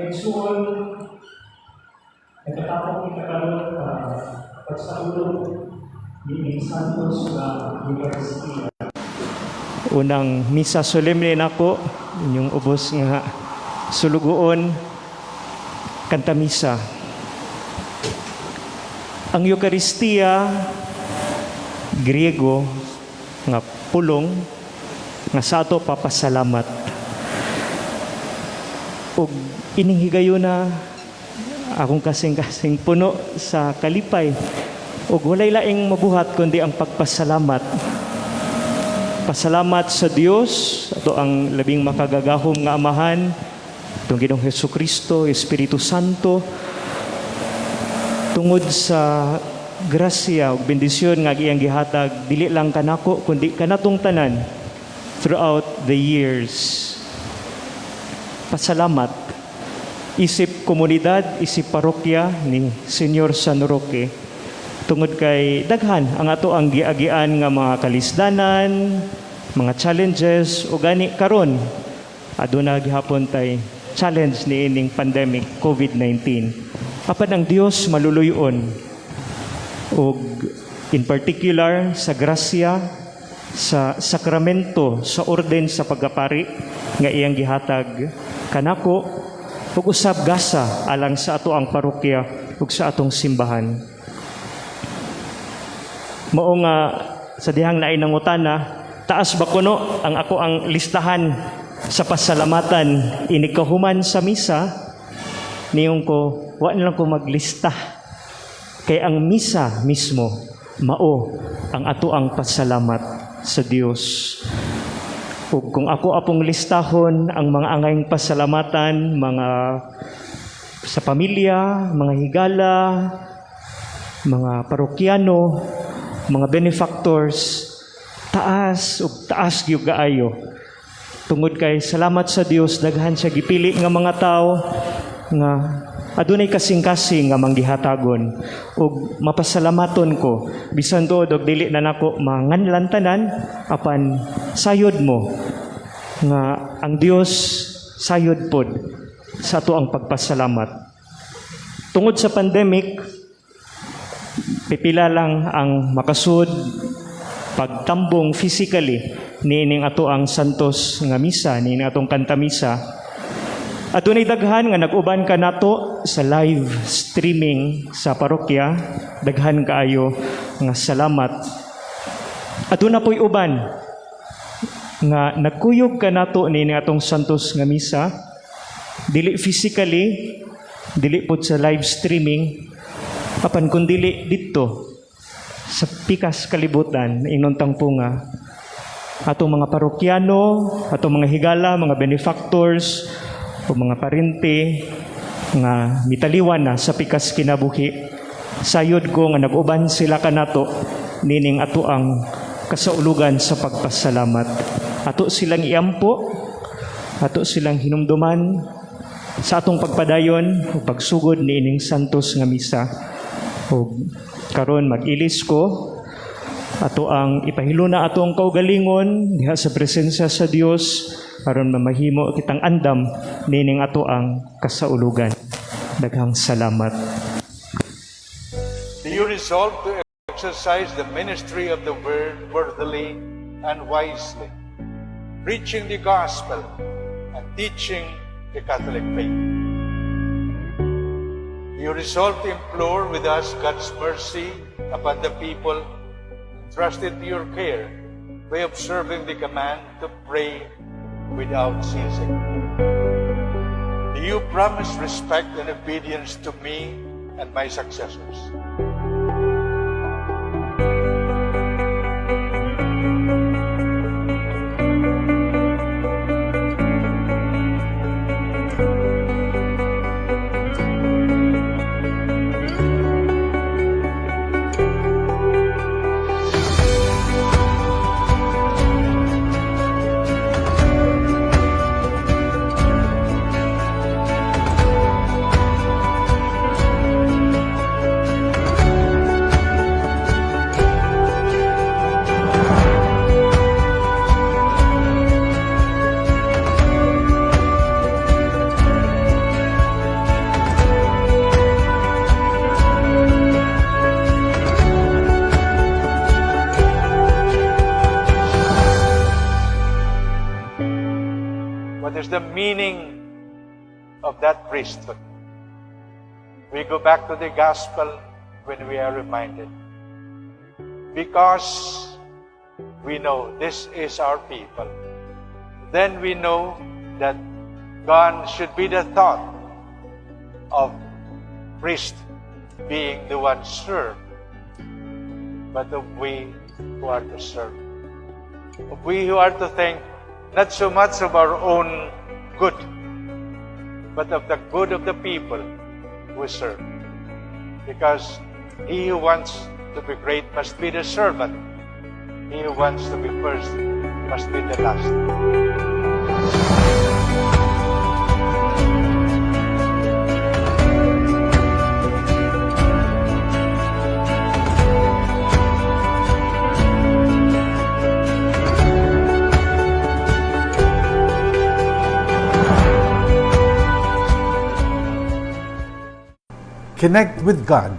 Pagsuon, nagkatapos kita karon pagsaulog ni Santos sa University. Unang misa solemne nako inyong ubos nga sulugoon kanta misa. Ang Eucharistia Griego nga pulong nga sa ato papasalamat. Ug ining higayon na akong kasing-kasing puno sa kalipay ug walay laing mabuhat kundi ang pagpasalamat. Pasalamat sa Dios, ato ang labing makagagahom nga amahan, itong Ginoong Hesukristo, Espiritu Santo, tungod sa grasya ug bendisyon nga iyang gihatag dili lang kanako kundi kanatong tanan throughout the years. Pasalamat isip komunidad, isip parokya ni Senyor San Roque tungod kay daghan ang ato ang giagian nga mga kalisdanan, mga challenges ug gani karon aduna gihapon tay challenge ni ining pandemic COVID-19. Apan ang Dios maluluyon ug in particular sa grasya sa sakramento sa orden sa pagkapari nga iyang gihatag kanako ug usab gasa alang sa ato ang parokya ug sa atong simbahan. Mao nga sa dihang naay nangutana, taas ba kuno ang ako ang listahan sa pasalamatan inikahuman sa misa? Niyong ko, wa na lang ko maglista. Kay ang misa mismo, mao ang ato ang pasalamat sa Dios. Ug kung ako apong listahon ang mga angayng pasalamatan, mga sa pamilya, mga higala, mga parokyano, mga benefactors, taas ug taas gyud kaayo. Tungod kay salamat sa Dios daghan siya gipili nga mga tao nga adunay kasing-kasing nga manggihatagon ug mapasalamaton ko bisan tuod og dili na nako manganlan tanan apan sayod mo nga ang Dios sayod pod sa ato ang pagpasalamat. Tungod sa pandemic, pipila lang ang makasud pagtambong physically niining ato ang santos nga misa, niining atong kanta misa. Adunay daghan nga nag-uban ka nato sa live streaming sa parokya, daghan kaayo nga salamat. Aduna po'y uban nga nagkuyog ka nato niining atong santos nga misa, dili physically, dili pod sa live streaming, apan kun dili didto sa pikas kalibutan inon tangpunga atong mga parokyano, atong mga higala, mga benefactors o mga parente nga mitaliwan na sa pikas kinabuhi. Sayod ko nga nag-uban sila kanato nining ato ang kasaulugan sa pagpasalamat. Ato silang iampo, ato silang hinumduman sa atong pagpadayon o pagsugod niining santos nga misa. O karon mag-ilis ko ato ang ipahiluna ato ang kaugalingon diha sa presensya sa Dios aron mamahimo kitang andam nining ato ang kasaulugan. Daghang salamat. Do you resolve to exercise the ministry of the word worthily and wisely, preaching the gospel and teaching the Catholic faith? You resolve to implore with us God's mercy upon the people entrusted to your care by observing the command to pray without ceasing. Do you promise respect and obedience to me and my successors? What is the meaning of that priesthood? We go back to the gospel when we are reminded. Because we know this is our people, then we know that gone should be the thought of priest being the one served, but of we who are to serve. Of we who are to think not so much of our own good, but of the good of the people we serve. Because he who wants to be great must be the servant. He who wants to be first must be the last. Connect with God.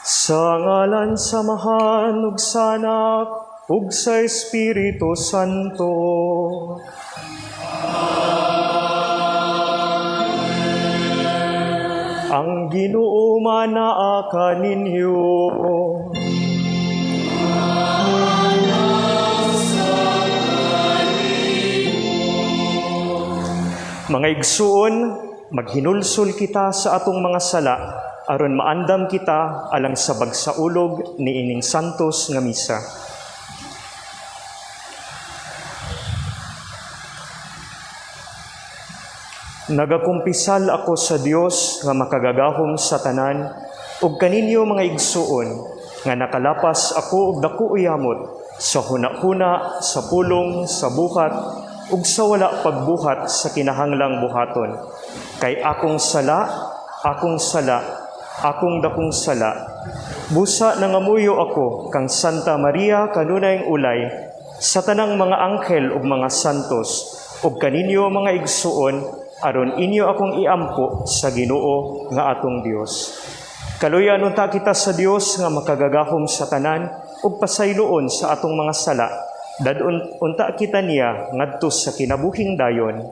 Sa ngalan samahan ug sa Anak ug sa Espiritu Santo. Ang Ginoo manaa kaninyo. Mga igsuon, maghinulsol kita sa atong mga sala aron maandam kita alang sa bagsaulog ni ining santos nga misa. Nagakumpisal ako sa Dios nga makagagahom sa tanan ug kaninyo mga igsuon nga nakalapas ako og dako uyamot sa hunahuna, sa pulong, sa buhat ug sa wala pagbuhat sa kinahanglang buhaton. Kay akong sala, akong dakong sala. Busa nangamuyo ako kang Santa Maria kanunayng ulay sa tanang mga anghel ug mga santos ug kaninyo mga igsuon aron inyo akong iampo sa Ginoo nga atong Dios. Kaluyan unta kita sa Dios nga makagagahom sa tanan ug pasayloon sa atong mga sala. Dadun unta kita niya ngadto sa kinabuhing dayon.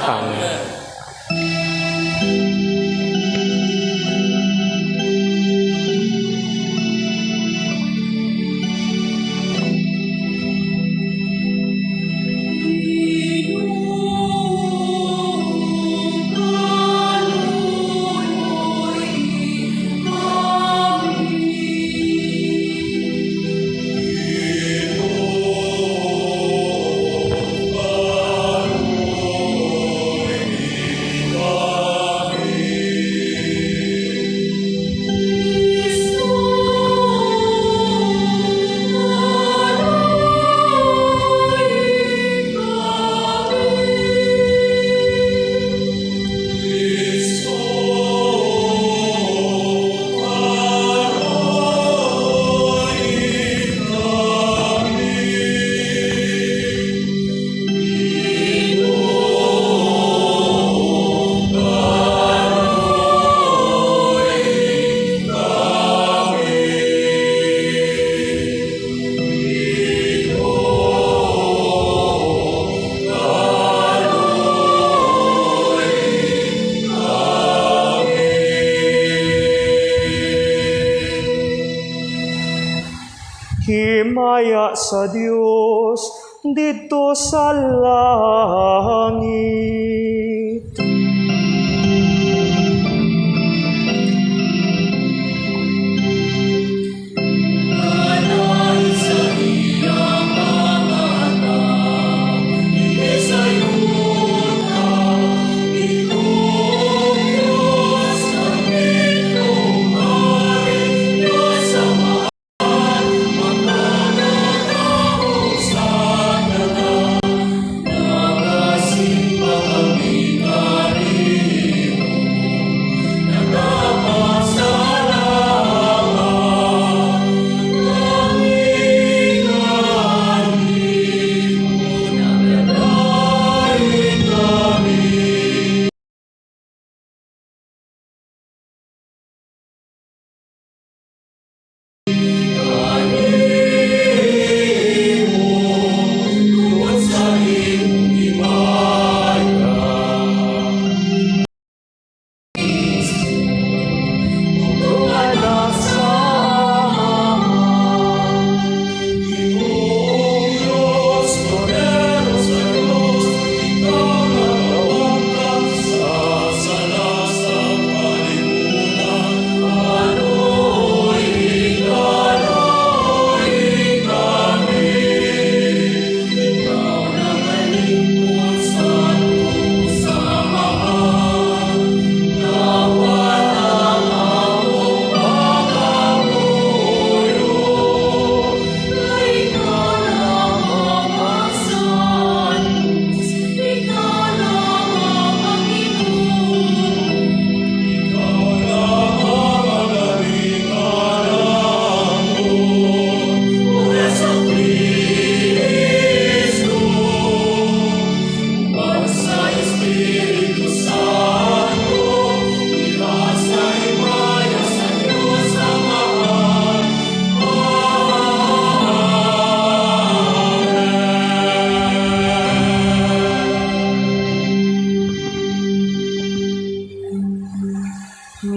Amen. Himaya sa Dios dito sa langit. Kami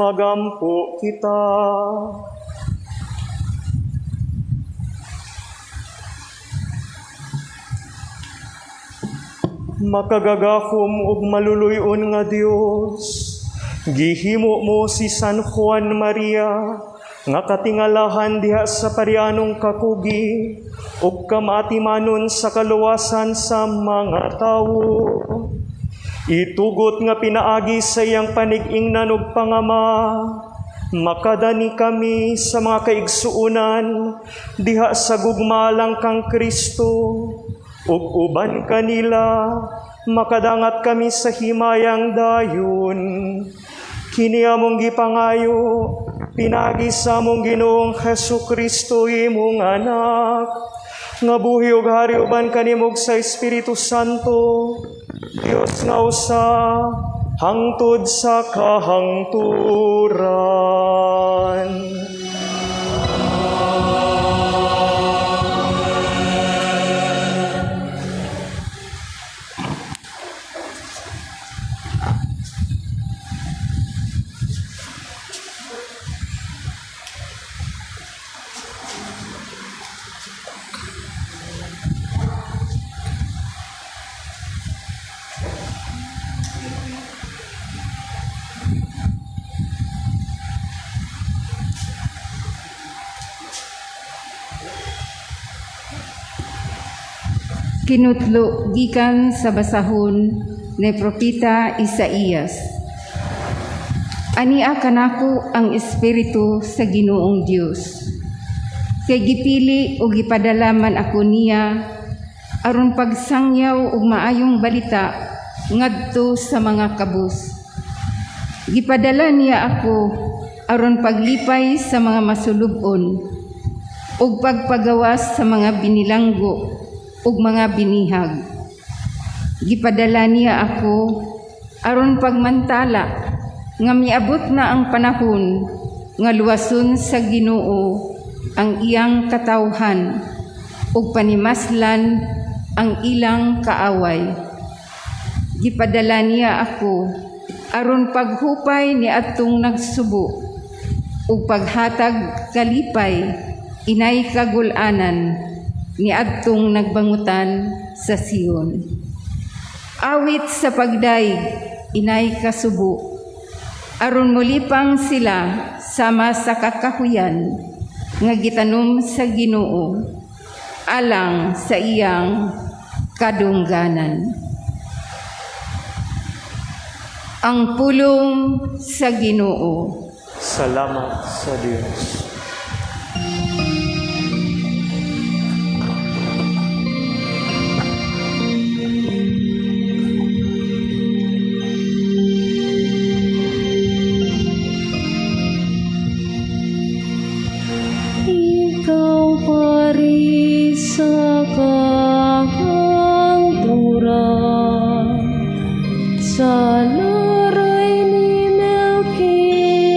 magampo kita. Makagagahom ug maluluyon nga Dios, gihimo mo si San Juan Maria nga katingalahan diha sa parianong kakugi ug kamatimanon sa kaluwasan sa mga tawo. Itugot nga pinaagi sa iyang panig-ingnan ug pangama, makadani kami sa mga kaigsuunan diha sa gugmalang kang Kristo ug uban kanila makadangat kami sa himayang dayon. Kini among gipangayo pinagi sa among Ginoong Hesukristo imong anak, nga buhi ug hari uban kanimog sa Espiritu Santo, Dios nga usa, hangtod sa kahangturan. Kinutlo gikan sa basahon ni Propeta Isaías. Ania kanako ang Espiritu sa Ginoong Dios. Kay gipili o gipadalaman ako niya aron pagsangyaw og maayong balita ngadto sa mga kabus. Gipadala niya ako aron paglipay sa mga masulubon ug pagpagawas sa mga binilanggo ug mga binihag. Gipadala niya ako aron pagmantala nga miabot na ang panahon nga luwason sa Ginoo ang iyang katawhan ug panimaslan ang ilang kaaway. Gipadala niya ako aron paghupay ni atong nagsubo ug paghatag kalipay inay kagul-anan ni adtong nagbangutan sa Sion. Awit sa pagdaig inay kasubo, aron molipang sila sama sa kakahuyan nga gitanom sa Ginoo alang sa iyang kadungganan. Ang pulong sa Ginoo. Salamat sa Dios. Sa kahangturan, sa laray ni Melchizedek,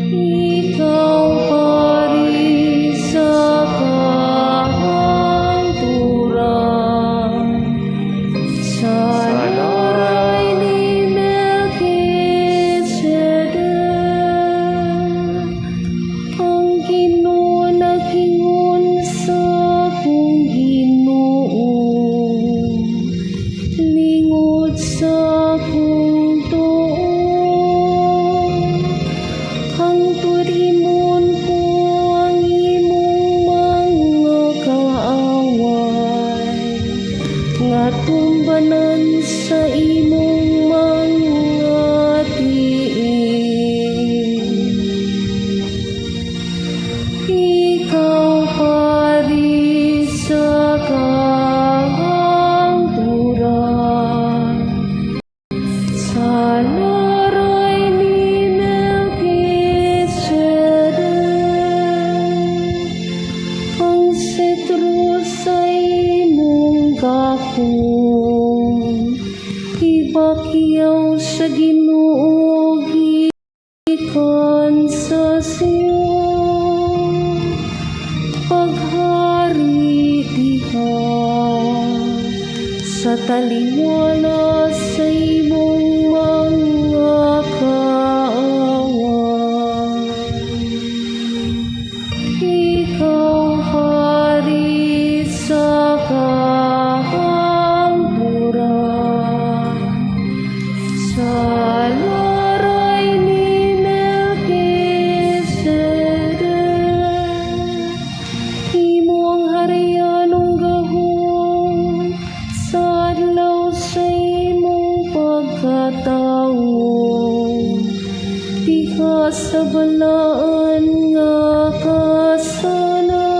ikaw pari sa kahangturan, sa laray ni Melchizedek. Tumbanan sa imong mga tiil. Ikaw pari sa kahangturan, sa laray ni Melchizedek, ang setro sa imong gapon, ibakyaw sa Ginoo gikan sa Sion, paghari diha sa taliwala sa pagkatao, di ka sa balaan nga kasana,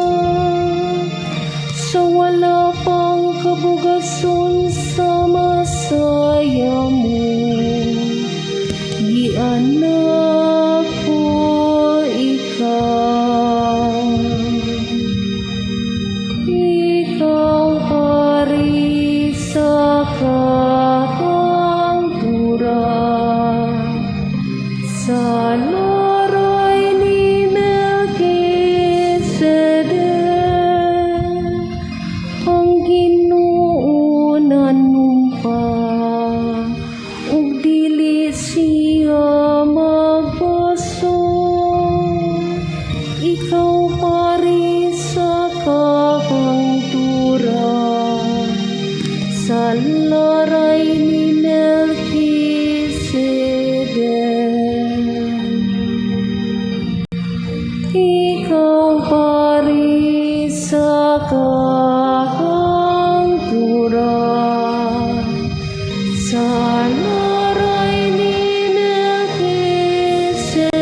sa wala pang kabugason sa masaya mo, gianak ko ikaw. Ikaw hari sa kahangturan, sa laray ni Melchizedek, ang Ginoo nanumpa, ug dili siya magpaso. Ikaw pari sa kahangturan, sa laray ni Melchizedek. Ikaw pari sa kahangturan, sa laray ni Melchizedek.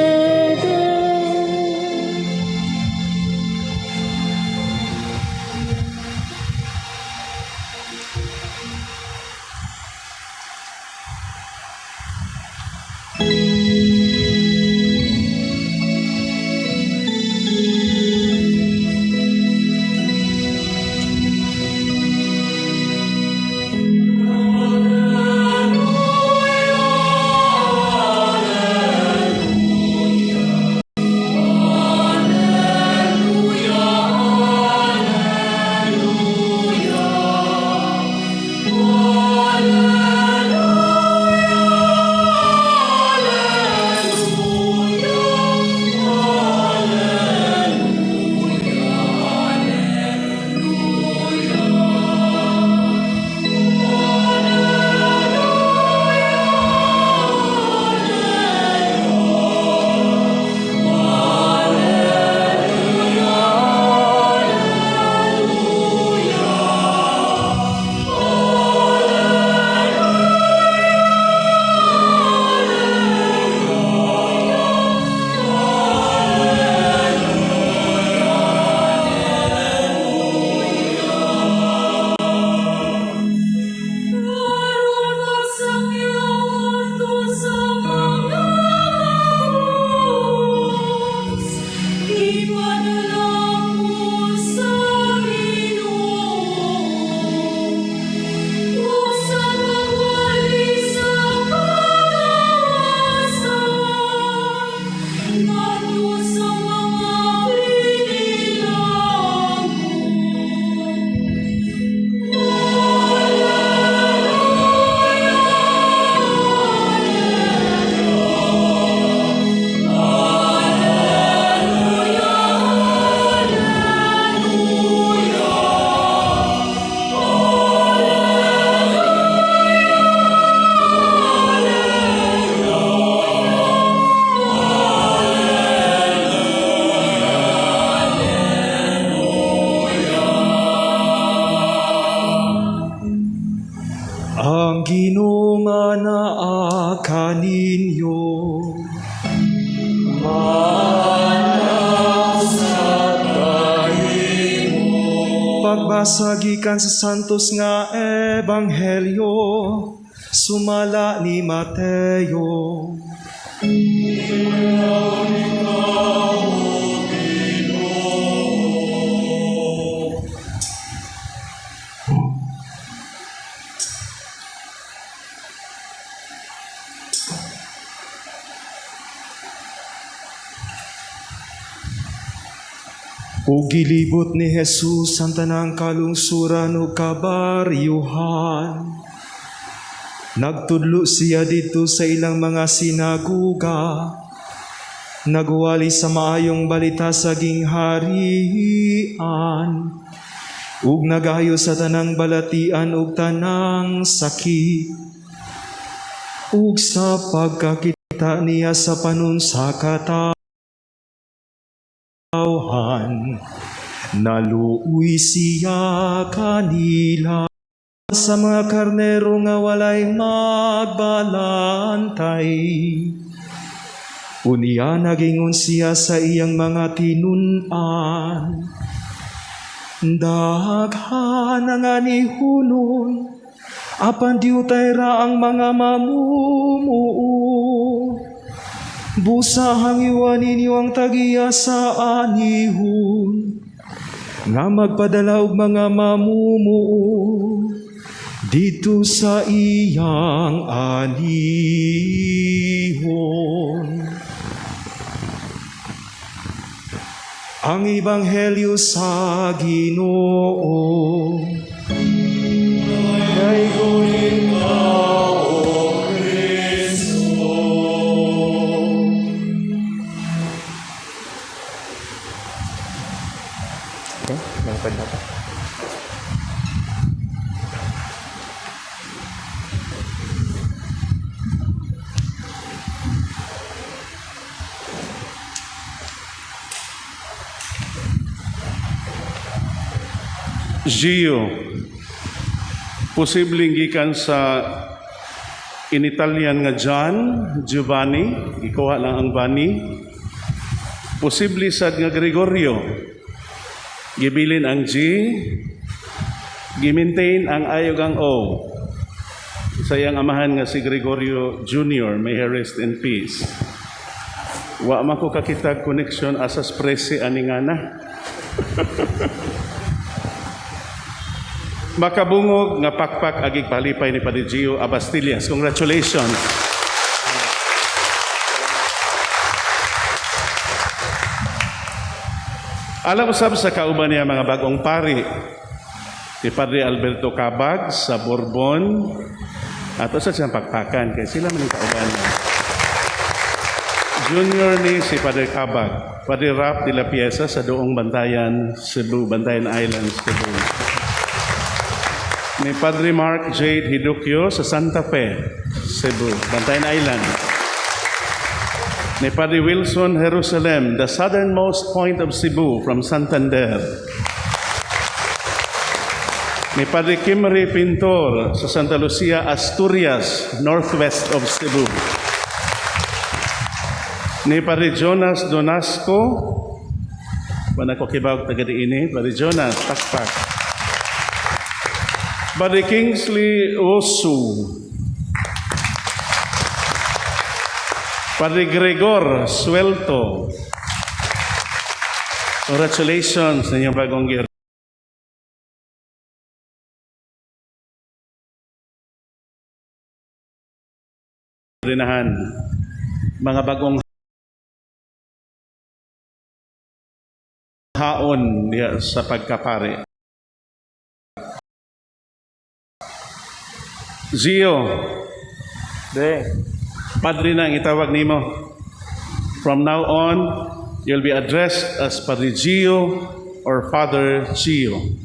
Ang Ginoo nga naa kaninyo. Pagbasa gikan sa santos nga ebanghelyo, sumala ni Mateo. O gilibot ni Jesus ang tanang kalungsuran o kabaryuhan. Nagtudlo siya dito sa ilang mga sinaguga. Nagwali sa maayong balita sa gingharian. Ug nagayo sa tanang balatian ug tanang sakit. Ug sa pagkakita niya sa panunsakata, naluoy siya kanila. sa mga karnero nga walay magbalantay. Unya nagingon siya sa iyang mga tinunan, daghan nga ni hunon, apan diutay ra ang mga mamumuo. Busahang iwan ninyo ang tagiya sa anihon, nga magpadala og mga mamumuo dito sa iyang anihon. Ang Ebanghelyo sa Ginoo. Ay gunin ka, O Kristo. Okay, nangpad na to. Gio, posibleng gikan sa in Italian nga John, Giovanni, ikuha lang ang Bani. Posible sad nga Gregorio, gibilin ang G, gimaintain ang ayog ang O. Sa iyang amahan nga si Gregorio Jr., may he rest in peace. Wa man ko kakitag connection asas prese aningana. Makabungog nga pakpak agig palipay ni Padre Gio Abastillas. Congratulations. Alam usab sa kauban niya mga bagong pari ni Padre Alberto Cabag sa Bourbon at usa siyang pakpakan kay sila man ang kauban niya. Junior ni si Padre Cabag, Padre Rap de la Piesa sa Doong Bantayan, Cebu, Bantayan Islands, Cebu. Ni Padre Mark J. Hiduccio sa Santa Fe, Cebu, Bantayan Island. Ni Padre Wilson Jerusalem, the southernmost point of Cebu from Santander. Ni Padre Kimri Pintor sa Santa Lucia, Asturias, northwest of Cebu. Ni Padre Jonas Donasco, wala ko kibawag taga-diini, Padre Jonas, takpak. Padre Kingsley Osu, Padre Gregor Suelto. Congratulations sa inyong bagong rinahan. Mga bagong haon diya sa pagkapare. Gio, Padre na ang itawag nimo. From now on, you'll be addressed as Padre Gio or Father Gio.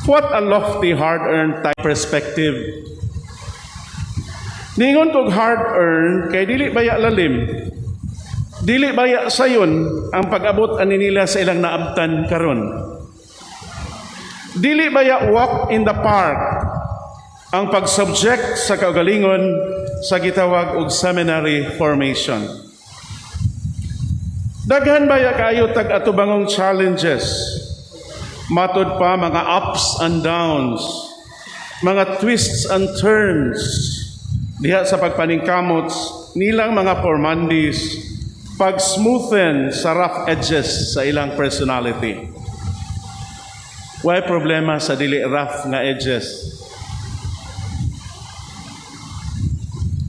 What a lofty, hard-earned type perspective. Ningon kog hard-earned, kay dili baya lalim. Dili baya sayon ang pag-abot ani nila sa ilang naabtan karon. Dili baya walk in the park ang pag-subject sa kaugalingon sa gitawag og seminary formation. Daghan baya kaayo tag-atubangong challenges. Matud pa mga ups and downs, mga twists and turns diha sa pagpaningkamot nilang mga formandis, pag-smoothen sa rough edges sa ilang personality. Why problema sa dili rough nga edges?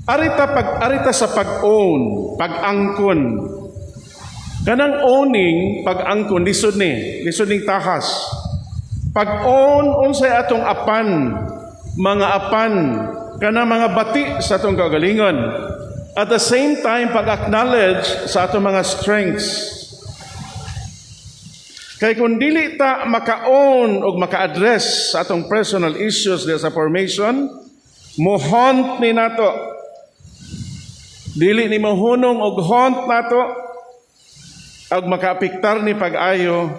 Arita sa pag-own, pag-angkon. Kanang owning, pag-angkon, lisod ning tahas. Pag-own, unsay atong apan, mga apan, kanang mga bati sa atong kagalingon. At the same time, pag-acknowledge sa atong mga strengths. Kaya kung dili ta maka-own o maka-address sa atong personal issues sa formation, mohont ni nato. Dili ni mahunong og haunt nato ag makaapektar ni pag-ayo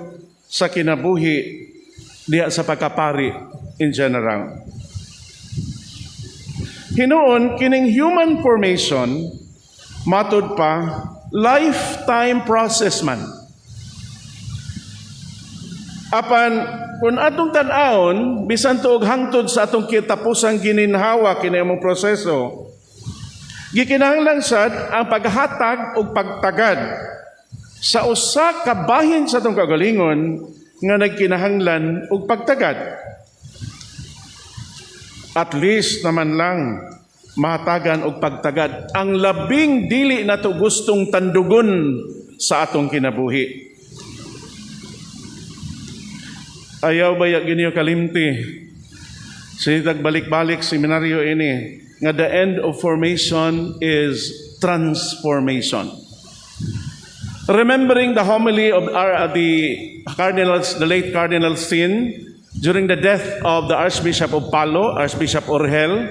sa kinabuhi diha sa pagkapari in general. Hinuon kining human formation matud pa lifetime process man. Apan kung atong tan-aon bisan tuog hangtod sa atong kitapusang gininhawa kini among proseso, gikinahanglan sad ang paghatag ug pagtagad sa usa ka bahin sa atong kagalingon nga nagkinahanglan og pagtagad. At least naman lang mahatagan og pagtagad ang labing dili nato gustong tandugon sa atong kinabuhi. Ayaw ba ginyo kalimti sa balik-balik seminaryo ini nga the end of formation is transformation. Remembering the homily of the late Cardinal Sin during the death of the Archbishop of Palo, Archbishop Orhel,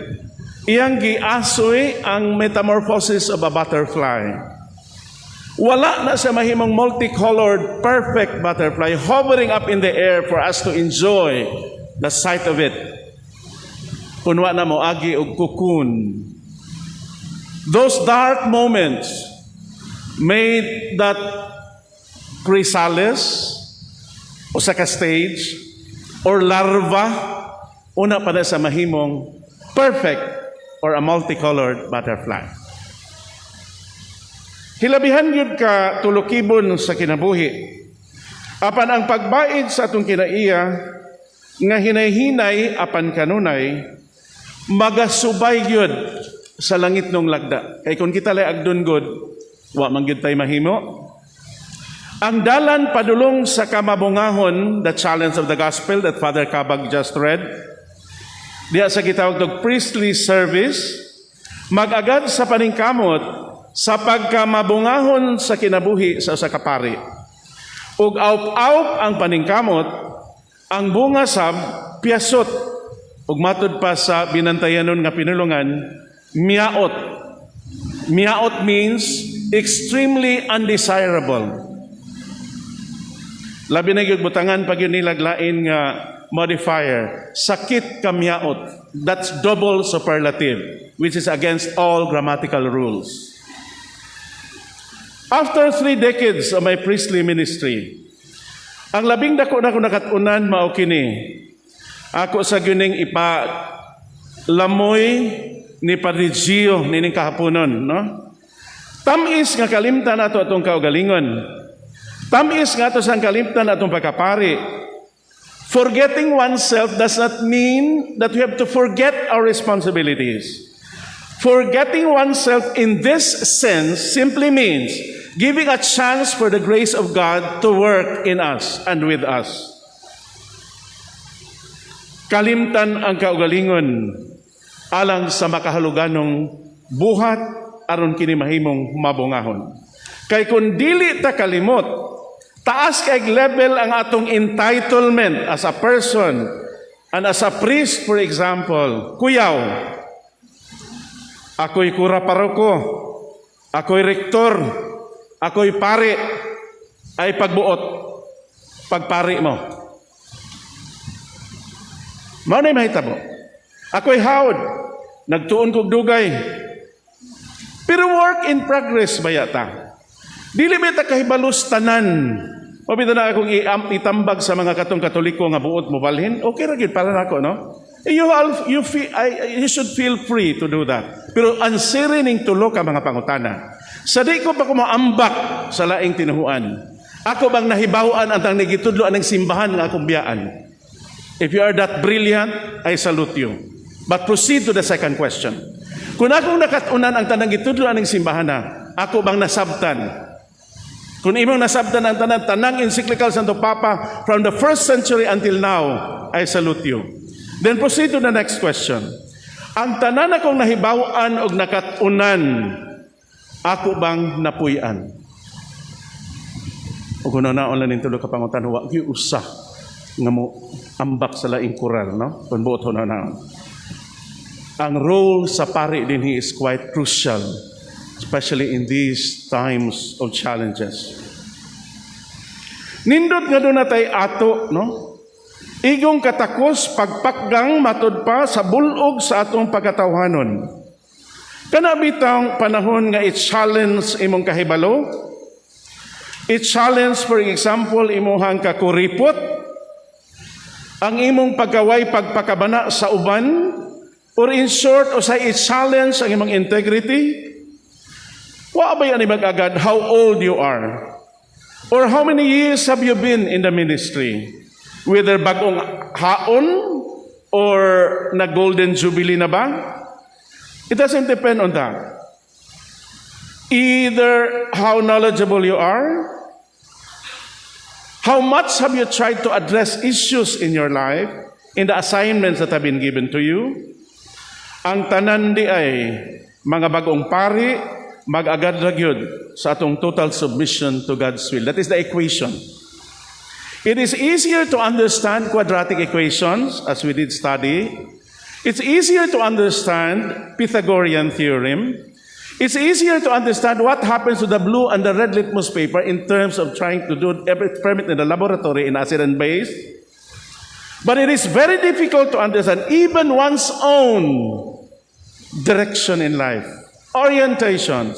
iyang giasoy ang metamorphosis of a butterfly. Wala na sa mahimong multicolored, perfect butterfly hovering up in the air for us to enjoy the sight of it. Kunwa na mo agi og cocoon. Those dark moments made that chrysalis o sa stage or larva una pa na sa mahimong perfect or a multicolored butterfly. Hilabihan yun ka tulukibon sa kinabuhi. Apan ang pagbaid sa atong kinaiya nga hinay-hinay apan kanunay magasubay yun sa langit nung lagda. Kay kung kita lay agdun god, wa man gyud tay mahimo. Ang dalan padulong sa kamabungahon, the challenge of the gospel that Father Cabag just read, diya sa gitawag og priestly service, mag-agad sa paningkamot sa pagkamabungahon sa kinabuhi sa usa ka pari. Ug aup-aup ang paningkamot, ang bunga sab piyasot. Ug matud pa sa binantayanon nga pinulungan, miaot. Miaot means extremely undesirable. Labi na gyud butangan pag yun nilaglain nga modifier, sakit ka miaot. That's double superlative, which is against all grammatical rules. After 3 decades of my priestly ministry, ang labing dako na ko nakatunan mao kini. Ako sa gyuning lamoy ni Parigio nining kahaponon, no? Tamis nga kalimtan ato atong kaugalingon. Tamis nga ato sang kalimtan atong pagkapari. Forgetting oneself does not mean that we have to forget our responsibilities. Forgetting oneself in this sense simply means giving a chance for the grace of God to work in us and with us. Kalimtan ang kaugalingon alang sa makahaluganong buhat aron kini mahimong mabungahon. Kay kung dili ta kalimot, taas kay level ang atong entitlement as a person and as a priest, for example. Kuyaw, ako'y kura paroko, ako'y rektor, ako'y pari, ay pagbuot, pagpari mo. Mao na mahitabo. Ako'y hawd, nagtuon kog dugay. Pero work in progress ba yata? Dili ba ta kahibalos tanan? Mabita na akong itambag sa mga katong Katoliko nga buot mo balhin? Okay ra gyud para nako, no? You should feel free to do that. Pero ansiri ning tulo ka mga pangutana. Sa di ko pa ko maambak sa laing tinuhuan. Ako bang nahibawan ang tang nagitudloan ng simbahan nga akong biyaan? If you are that brilliant, I salute you. But proceed to the second question. Kung akong nakatunan ang tanang gitudloan ng simbahan na, ako bang nasabtan? Kung imong nasabtan ang tanang encyclical Santo Papa from the 1st century until now, I salute you. Then proceed to the next question. Ang tanan akong nahibawan o nakatunan, ako bang napuyan? O kung naon lang nitulo ka pangutan, huwag yung usa nga mo ambak sa laing kural, no? Kung buot ho na. Ang role sa pari din is quite crucial, especially in these times of challenges. Nindot nga doon natay ato, no? igong katakos pagpakgang matud pa sa bulog sa atong pagkatawhanon. Kana bitang panahon nga i-challenge imong kahibalo, i-challenge for example imuhang kakuripot, ang imong pagkaway pagpakabana sa uban, or in short, o sa i-challenge ang imong integrity. Wa ba yan agad how old you are? Or how many years have you been in the ministry? Whether bagong haon or na golden jubilee na ba? It doesn't depend on that. Either how knowledgeable you are, how much have you tried to address issues in your life, in the assignments that have been given to you. Ang tanan di ay mga bagong pari, mag-agad ra gyud sa atong total submission to God's will. That is the equation. It is easier to understand quadratic equations, as we did study. It's easier to understand Pythagorean theorem. It's easier to understand what happens to the blue and the red litmus paper in terms of trying to do every experiment in the laboratory in acid and base. But it is very difficult to understand even one's own direction in life, orientations,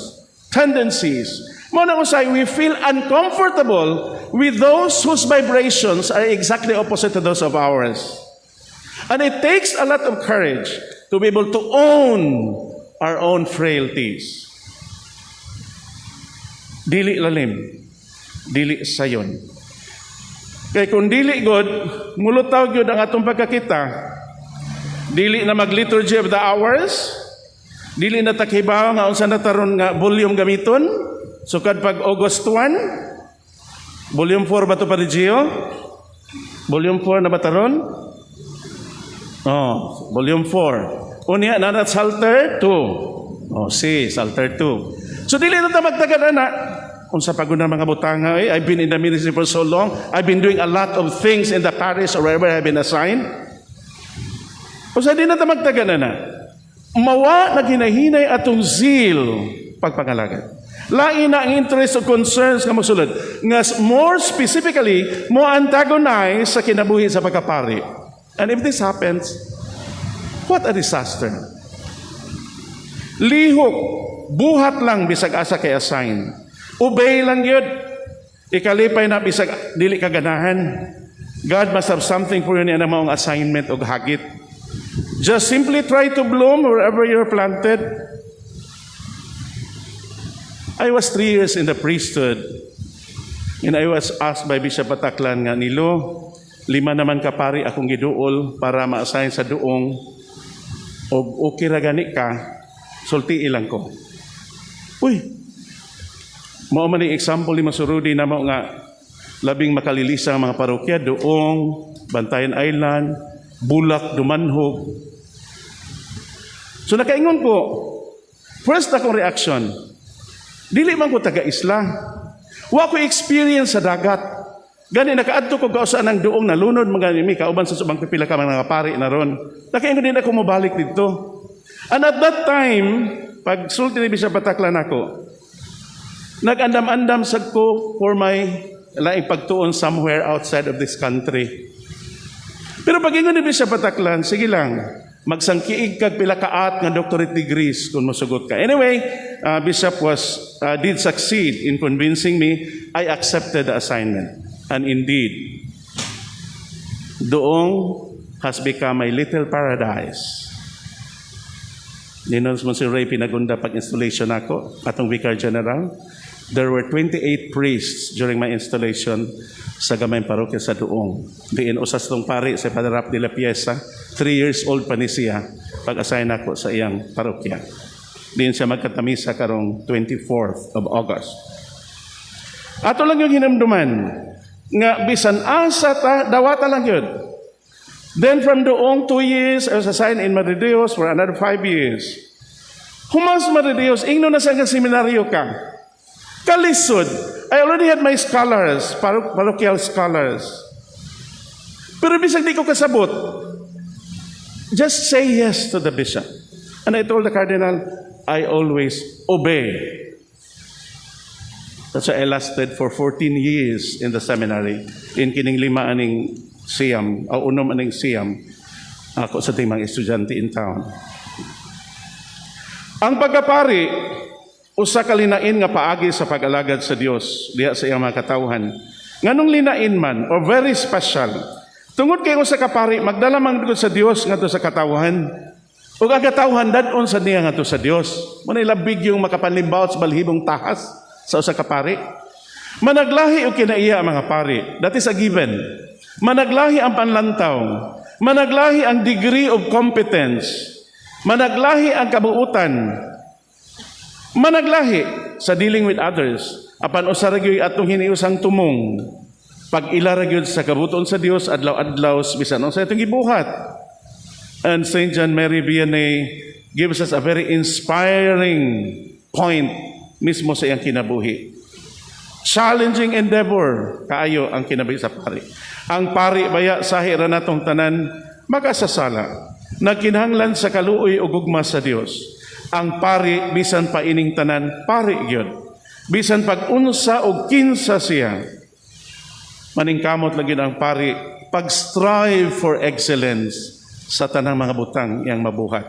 tendencies. Muna usay, we feel uncomfortable with those whose vibrations are exactly opposite to those of ours. And it takes a lot of courage to be able to own our own frailties. Dili lalim, dili sayon. Kaya kung dili God, mulutaw God ang atong pagkakita, dili na mag-liturgy of the hours, dili na takibaw nga unsa na taron nga volume gamiton, sukad pag August 1, volume 4 ba ito pa Gio? Volume 4 na ba taron? Oh, volume 4. Unya na Psalter 2. Oh, si Psalter 2. So dili na ta magtagan na. Unsa pagod na mga butanga, I've been in the ministry for so long. I've been doing a lot of things in the parish or wherever I've been assigned. Unsa di na ta magtagan na. Mawa na ginahinay atong zeal pagpangalagad. Lain na ang interest o concerns nga mosulod. Nga more specifically, mo antagonize sa kinabuhi sa pagkapari. And if this happens, what a disaster. Lihok, buhat lang bisag asa kay assign. Obey lang yun. Ikalipay na bisag dili kaganahan. God must have something for you niya na maong assignment o hagit. Just simply try to bloom wherever you're planted. I was 3 years in the priesthood and I was asked by Bishop Bataclan nga, Nilo, 5 naman ka pari akong giduol para ma-assign sa duong o okay ra gani ka, sulti ilang ko. Uy, mao man ni example ni Masurudi na mo nga labing makalilisa ang mga parokya, Duong, Bantayan Island, Bulak, Dumanhog. So nakaingon ko, first akong reaction, dili man ko taga-isla. Wa ko experience sa dagat. Gani nakaadto ko kausan ng Duong nalunod mga nimi kauban sa subang pipila ka mga pari na ron. Nakaingon din ako mobalik dito. And at that time, pag sulti ni Bishop Bataclan ako, nag-andam-andam sad ko for my laing pagtuon somewhere outside of this country. Pero pag ingon ni Bishop Bataclan, sige lang, magsangkiig kag pila kaat nga doctorate degrees kung masugot ka. Anyway, Bishop did succeed in convincing me. I accepted the assignment. And indeed, Duong has become my little paradise. Ninos mo si Ray pinagunda pag-installation ako, atong Vicar General. There were 28 priests during my installation sa Gamay Parokya sa Duong. Diin usas tong pari sa Padre Rap de la Piesa, 3 years old pa ni siya pag-assign ako sa iyang parokya. Diin siya magkatamisa karong 24th of August. Ato lang yung hinamduman nga bisan asa ta dawata lang yun. Then from Duong 2 years I was assigned in Marideos for another 5 years. Humas Marideos, ingno na sa seminaryo ka. Kalisod, I already had my scholars, parochial scholars. Pero bisag di ko kasabot, just say yes to the bishop. And I told the cardinal, I always obey. That's why I lasted for 14 years in the seminary. In kining 5 aning siyam, o unom aning siyam, ako sa timang estudyante in town. Ang pagkapari, usa ka linain nga paagi sa pag-alagad sa Dios diha sa iyang mga katawhan. Nganong linain man or very special. Tungod kay usa ka pari magdala man gud sa Dios ngadto sa katawhan. Ug ang katawhan dadon sa niya ngadto sa Dios. Muna labig yung makapanlimbaw sa balhibong tahas sa usa ka pari. Managlahi og kinaiya ang mga pari. That is a given. Managlahi ang panlantaw. Managlahi ang degree of competence. Managlahi ang kabuutan. Managlahi sa dealing with others. Apan usa ra gyud atong hiniusang tumong. Pag ila ra gyud sa kabuton sa Dios adlaw-adlaw bisan unsa atong gibuhat. And St. John Mary Vianney gives us a very inspiring point mismo sa iyang kinabuhi. Challenging endeavor kaayo ang kinabuhi sa pari. Ang pari baya sahi ra natong tanan magasasala. Nagkinahanglan sa kaluoy ug gugma sa Dios. Ang pari bisan pa ining tanan pari gyud. Bisan pag-unsa o kinsa siya, maningkamot lagi ang pari, pag-strive for excellence sa tanang mga butang iyang mabuhat.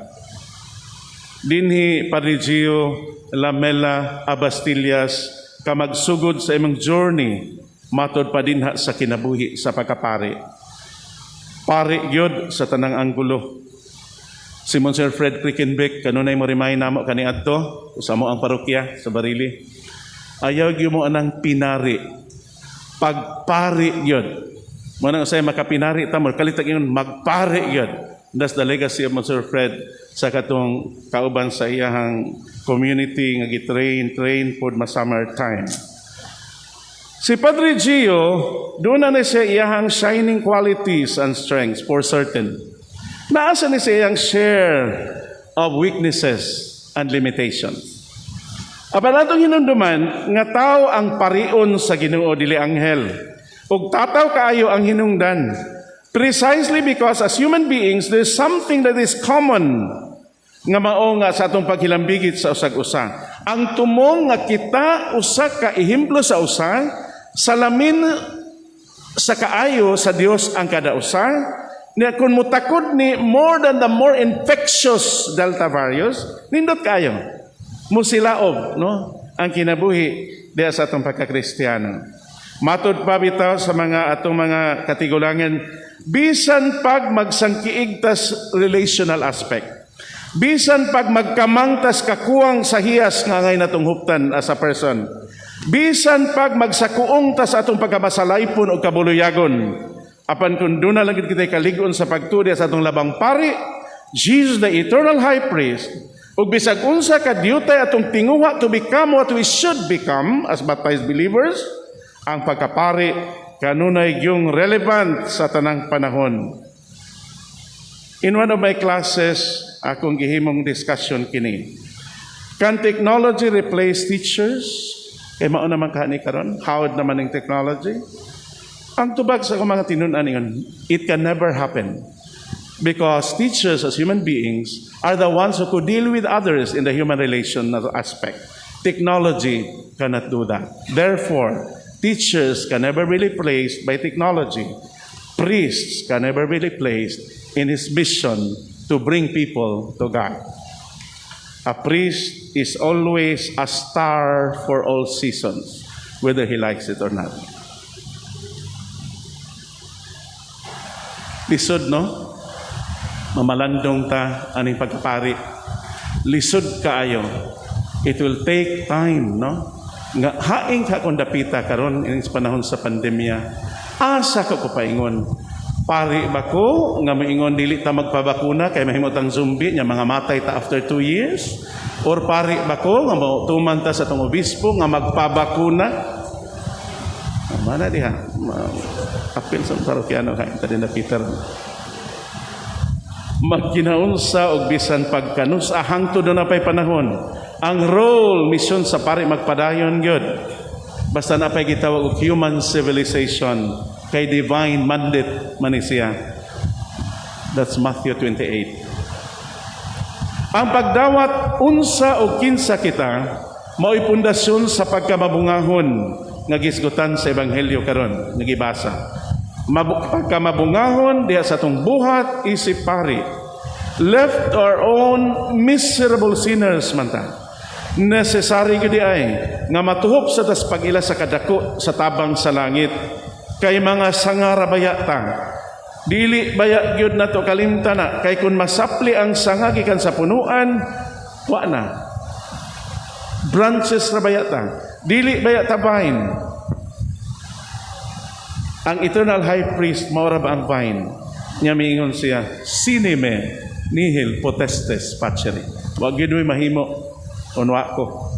Dinhi Padre Gio Lamela Abastillas, ka magsugod sa imong journey, matod pa dinha sa kinabuhi sa pagkapari. Pari gyud sa tanang anggulo. Si Monsignor Fred Krickenbeck, kanunay mo remind namo kaniadto, usamo ang parokya sa Barili. Ayaw gyud mo anang pinari. Pagpari yun. Muna usay makapinari tamo, kalitag yun, magpari yun. That's the legacy of Monsignor Fred sa katong kauban sa iyahang community nga gitrain for summer time. Si Padre Gio, doon na siya iyahang shining qualities and strengths for certain. Naasa ni siya iyang share of weaknesses and limitations. Apan atong hinumduman nga tao ang parion sa Ginoo dili anghel. Ug tataw kaayo ang hinungdan. Precisely because as human beings there's something that is common nga mao nga sa atong paghilambigit sa usag-usa. Ang tumong nga kita usa ka ehemplo sa usa, salamin sa kaayo sa Dios ang kada usa. Niya kun mutakod ni more than the more infectious Delta virus, nindot kayo. Musilaob, no? Ang kinabuhi diya sa atong pagkakristiyano. Matod pa bitaw sa mga atong mga katigulangan, bisan pag magsangkiig tas relational aspect. Bisan pag magkamangtas kakuwang sa hiyas nga ngay natong huptan as a person. Bisan pag magsakuong tas atong pagkabasalaypon o kabuluyagon. Apan kung doon na lang kita kaligon sa pagtudya sa atong labang pari, Jesus the eternal high priest, ug bisag unsa ka diutay atong tinguha to become what we should become as baptized believers, ang pagkapari kanunay yung relevant sa tanang panahon. In one of my classes, akong gihimong discussion kini. Can technology replace teachers? Kay mao naman kani karon, hawad naman ng technology. Ang tubag sa mga tinunan ingon, it can never happen. Because teachers as human beings are the ones who could deal with others in the human relation aspect. Technology cannot do that. Therefore, teachers can never be replaced by technology. Priests can never be replaced in his mission to bring people to God. A priest is always a star for all seasons, whether he likes it or not. Lisod, no? Mamalandong ta aning pagkapari. Lisod kaayo. It will take time, no? Nga haing ka kung dapita karon ining panahon sa pandemya. Asa ko paingon. Pari ba ko nga maingon dili ta magpabakuna kay mahimot ang zombie nya mga matay ta after 2 years? Or pari ba ko nga mautuman ta sa tong obispo nga magpabakuna? Mana diha? Apil sa parokyano kay ta din na Peter. Magkinaunsa og bisan pagkanus hangtod na pay panahon. Ang role mission sa pari magpadayon gyud. Basta na pay gitawag og human civilization kay divine mandate man siya. That's Matthew 28. Ang pagdawat unsa o kinsa kita mao'y pundasyon sa pagkamabungahon nga gisgutan sa ebanghelyo karon nga gibasa. pagkamabungahon diha sa atong buhat isip pari. Left to our own miserable sinners man ta. Necessary gid ay nga matuhop sa tas pag-ila sa kadako sa tabang sa langit. Kay mga sangara bayata. Dili baya gyud nato kalimtana kay kun masapli ang sanga gikan sa punuan, wa na. Branches ra bayata. Dili baya tabahin. Ang eternal high priest mao ra ba ang vine? Nya miingon siya, "Sinime nihil potestes facere." Wa gyud moy mahimo unwa ko.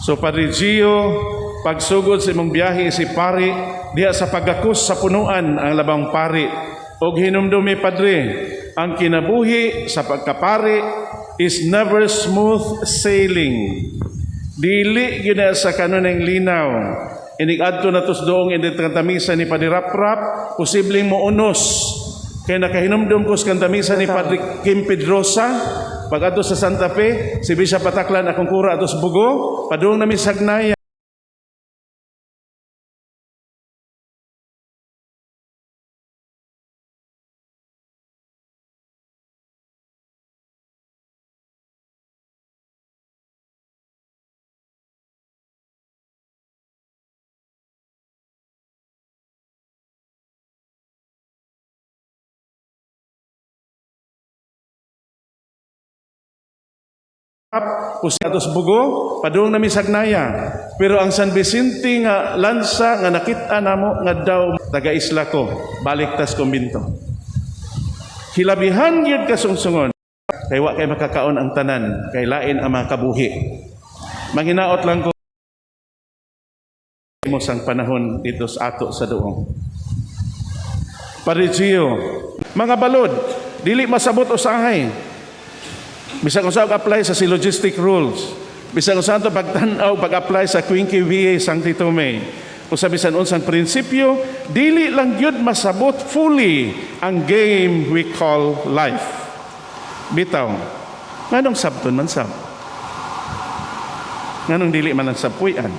So Padre Gio, pagsugod sa imong biyahe si pari diha sa pagakos sa punuan ang labang pari. Og hinumdumi Padre, ang kinabuhi sa pagkapari is never smooth sailing. Dili gyud na sa kanunay linaw. Inig-adto na tos doong in kantamisa ni Padre Raprap, posibleng muunos. Kaya nakahinumdum ko sa kantamisa ni Padre Kim Pedrosa, pag ato sa Santa Fe, si Bishop Pataklan akong kura ato sa Bugo, padung namin sagnaya. Atos Bugo, padung namin sagnaya. Pero ang San Vicente nga lansa nga nakita namo nga daw taga-isla ko, baliktas kumbinto. Hilabihan gyud kasungsungon. Kay wa kay makakaon ang tanan, kay lain ang mga kabuhi. Manghinaot lang ko mo sang panahon dito sa ato sa duong. Padre Gio, mga balod, dili masabot usahay. Bisag usa apply sa syllogistic rules. Bisag usa to pagtan-aw pag-apply sa Quinque Viae Sancti Tome. Kung sa bisan unsang prinsipyo, dili lang gyud masabot fully ang game we call life. Bitaw, nganong sabton man sab? Nganong dili man ang sabpuy-an?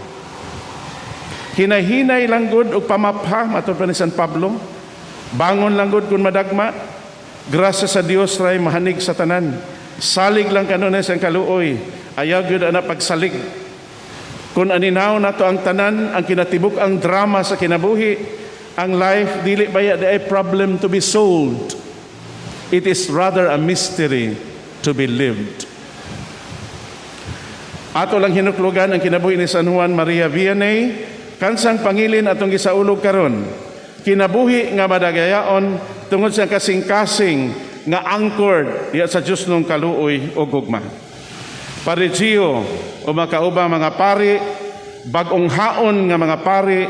Hinay-hinay lang gud og pamapha matud pa ni San Pablo. Bangon lang gud kun madagma. Grasya sa Dios ray mahanig sa tanan. Salig lang kanunes ang kaluoy. Ayaw gyud ana pagsalig. Kung aninaw nato ang tanan, ang kinatibuk ang drama sa kinabuhi, ang life dili baya a problem to be solved. It is rather a mystery to be lived. Ato lang hinuklugan ang kinabuhi ni San Juan Maria Vianney, kansang pangilin atong gisaulog karon. Kinabuhi nga madagayaon tungod sa kasing-kasing nga anchored diya sa Diyos nung kaluoy o gugma. Padre Gio, o makaubang mga pari, bagong haon nga mga pari,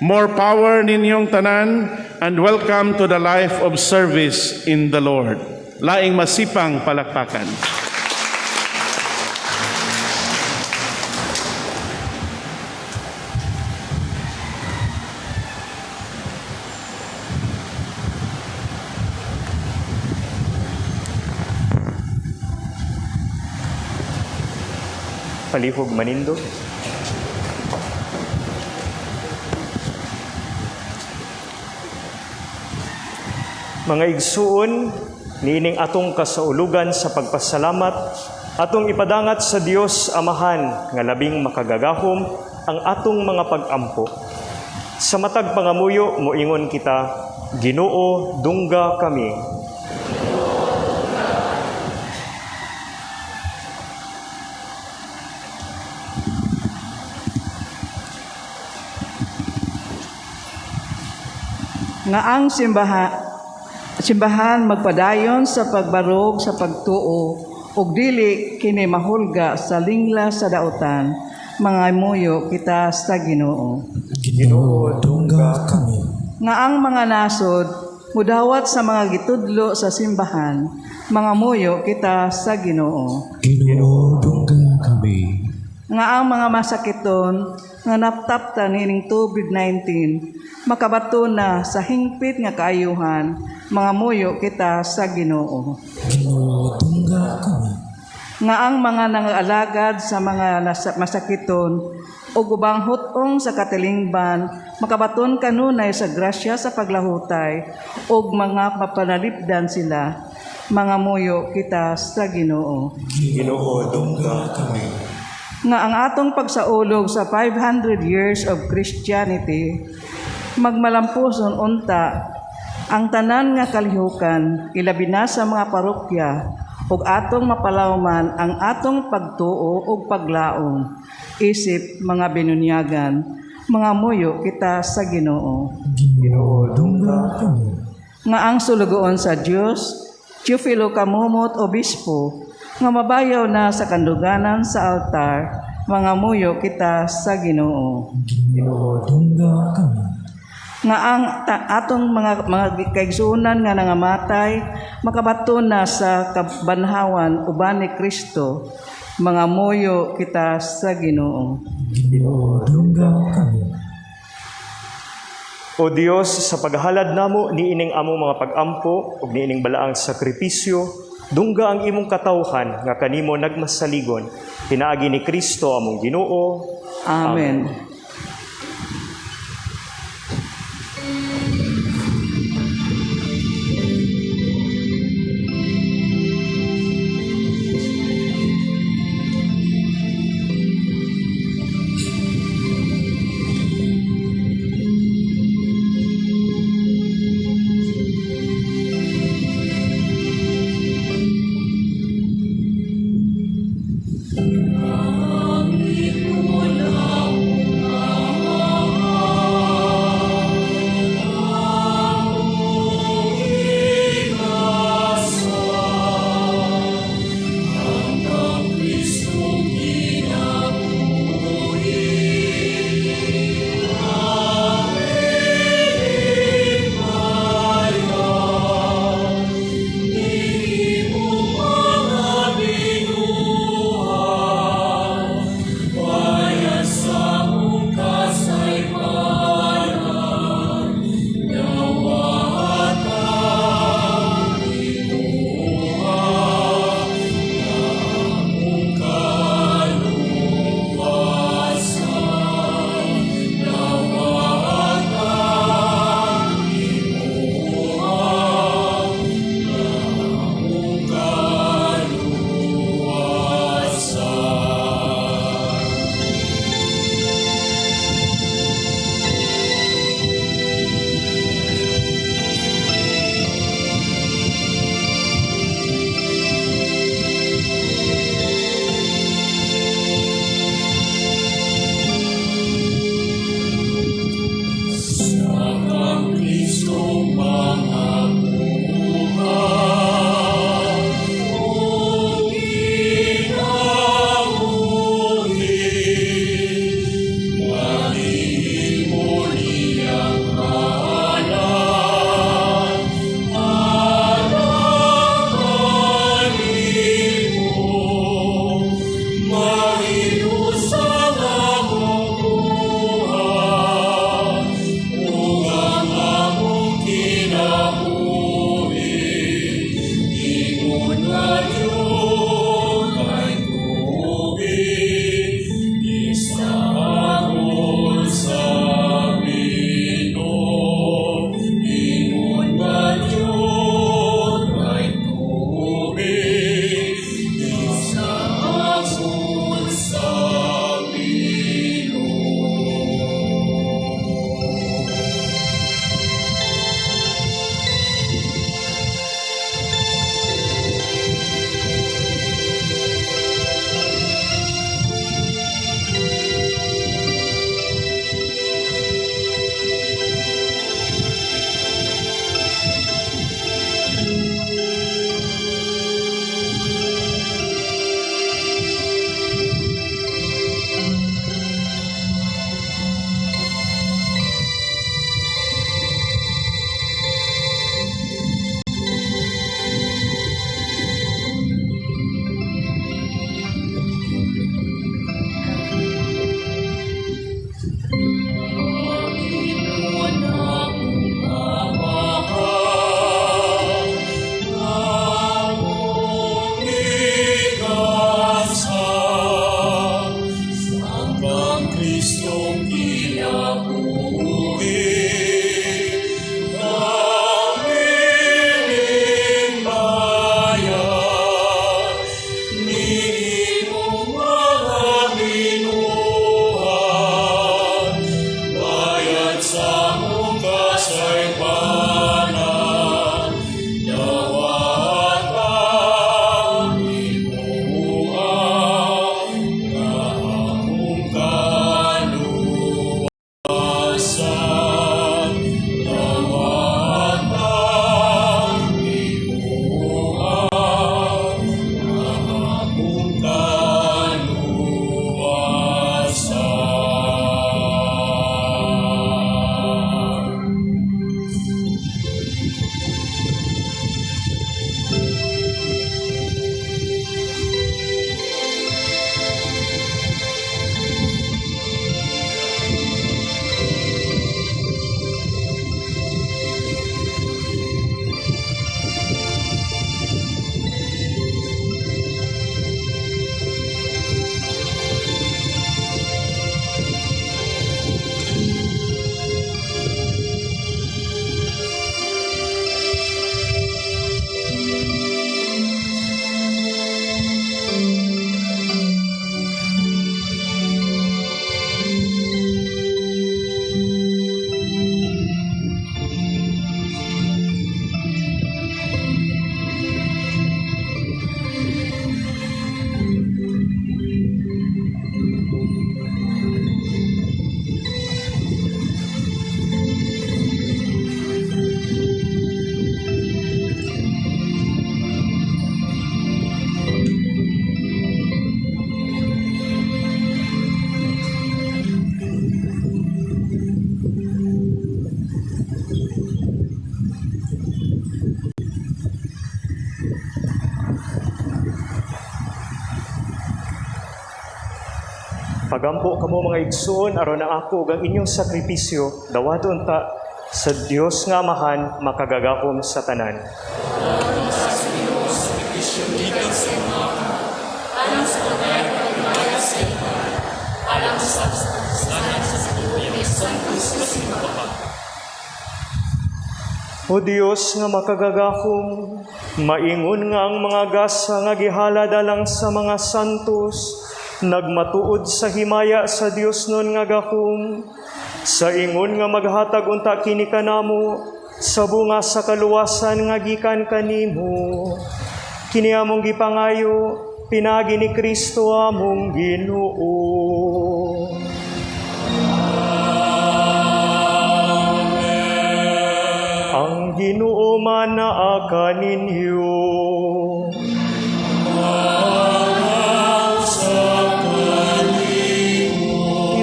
more power ninyong tanan, and welcome to the life of service in the Lord. Laing masipang palakpakan. Palihog manindo. Mga igsuon, niining atong kasaulugan sa pagpasalamat, atong ipadangat sa Dios Amahan nga labing makagagahom ang atong mga pag-ampo. Sa matag pangamuyo, moingon kita, Ginoo, dungga kami. Nga ang simbahan magpadayon sa pagbarog sa pagtuo ug dili kini mahulga sa lingla sa dautan, mga muyo kita sa Ginoo. Ginoo, dungga kami. Nga ang mga nasod mudawat sa mga gitudlo sa simbahan, mga muyo kita sa Ginoo. Ginoo, dungga kami. Nga ang mga masakiton nga naptaptan nining COVID-19 makabato na sa hingpit nga kaayuhan, mga muyo kita sa Ginoo. Ginoo, dungga kami. nga ang mga nangaalagad sa mga masakiton o ubang hutong sa katilingban makabaton kanunay sa grasya sa paglahutay o mga mapanalipdan sila mga muyo kita sa Ginoo. Ginoo, dungga kami. Nga ang atong pagsaulog sa 500 years of Christianity magmalampuson unta ang tanan nga kalihukan ilabi na sa mga parokya ug atong mapalawman ang atong pagtuo ug paglaom isip mga binunyagan mga muyo kita sa Ginoo. Ginoo, dungga kami. Nga ang sulugoon sa Dios Teofilo Kamumot Obispo nga mabayaw na sa kanduganan sa altar mga muyo kita sa Ginoo. Ginoo, dungga kami. Nga ang atong mga kaigsuonan nga nangamatay makabaton na sa kabanhawan uban ni Kristo mga muyo kita sa Ginoo. Ginoo, dungga kami. O Dios, sa paghalad namo niining among mga pag-ampo ug niining balaang sakripisyo, dungga ang imong katawhan nga kanimo nagmasaligon. Pinaagi ni Kristo among Ginoo. Amen. Pagampo kamo mga igsoon aron ang ako ug ang inyong sakripisyo dawaton ta sa Dios nga Amahan makagagahom sa tanan. O Dios nga makagagahom, maingon nga ang mga gasa nga gihalad alang sa mga santos, nagmatuod sa himaya sa Dios nun nga gahom, sa ingon nga maghatag unta kini kanamo, sa bunga sa kaluwasan nga gikan kanimo. Kini among gipangayo, pinagi ni Kristo among Ginoo. Ang Ginoo manaa kaninyo.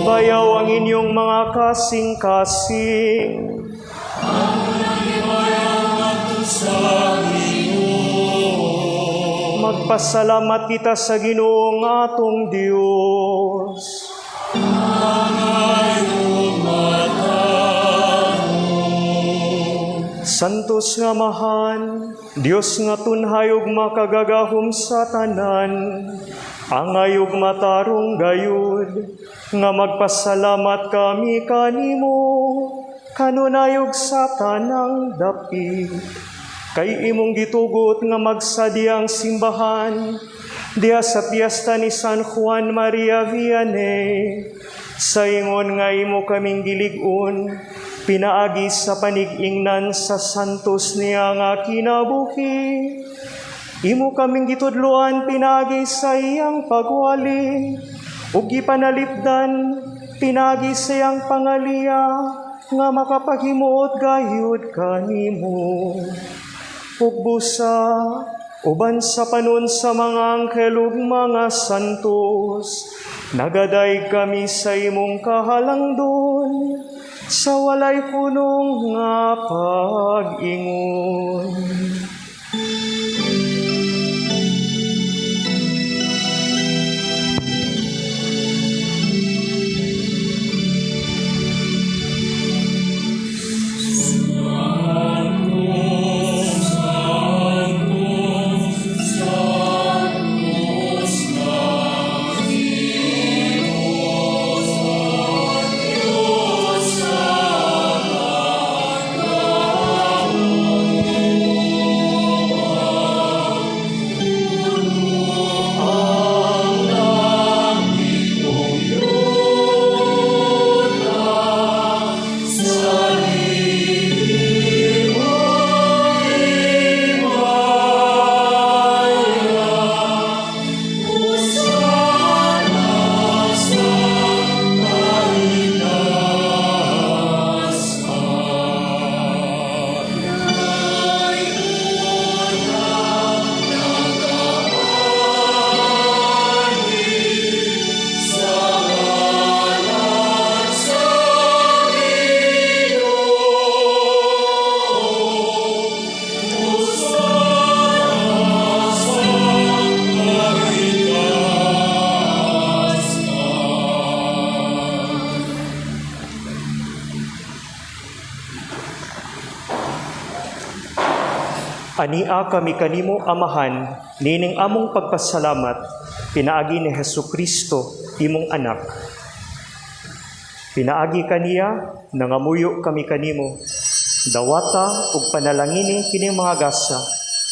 Ibayaw ang inyong mga kasing-kasing. Magpasalamat kita sa Ginoong atong Dios. Santos nga Amahan, Dios nga tunhay ug makagagahom sa tanan, angay ug matarong gayud, nga magpasalamat kami kanimo, kanunayog sa tanang dapit. Kay imong gitugot nga magsadyang simbahan, diha sa piyesta ni San Juan Maria Vianney, sa ingon nga imo kaming gilig-on, pinaagi sa panig-ingnan sa santos niya nga kinabuhi. Imo kaming gitudloan pinaagi sa iyang pagwali, ug gipanalipdan pinaagi sa iyang pangaliya, nga makapaghimuot gayud kanimo. Ug busa, uban sa panon sa mga angkel ug mga santos, nagaday kami sa imong kahalangdon, sa walay punong nga pag-ingon. Ania kami kanimo Amahan, nining among pagpasalamat, pinaagi ni Hesukristo, imong anak. Pinaagi kaniya, nangamuyo kami kanimo, dawata ug panalangini kining mga gasa,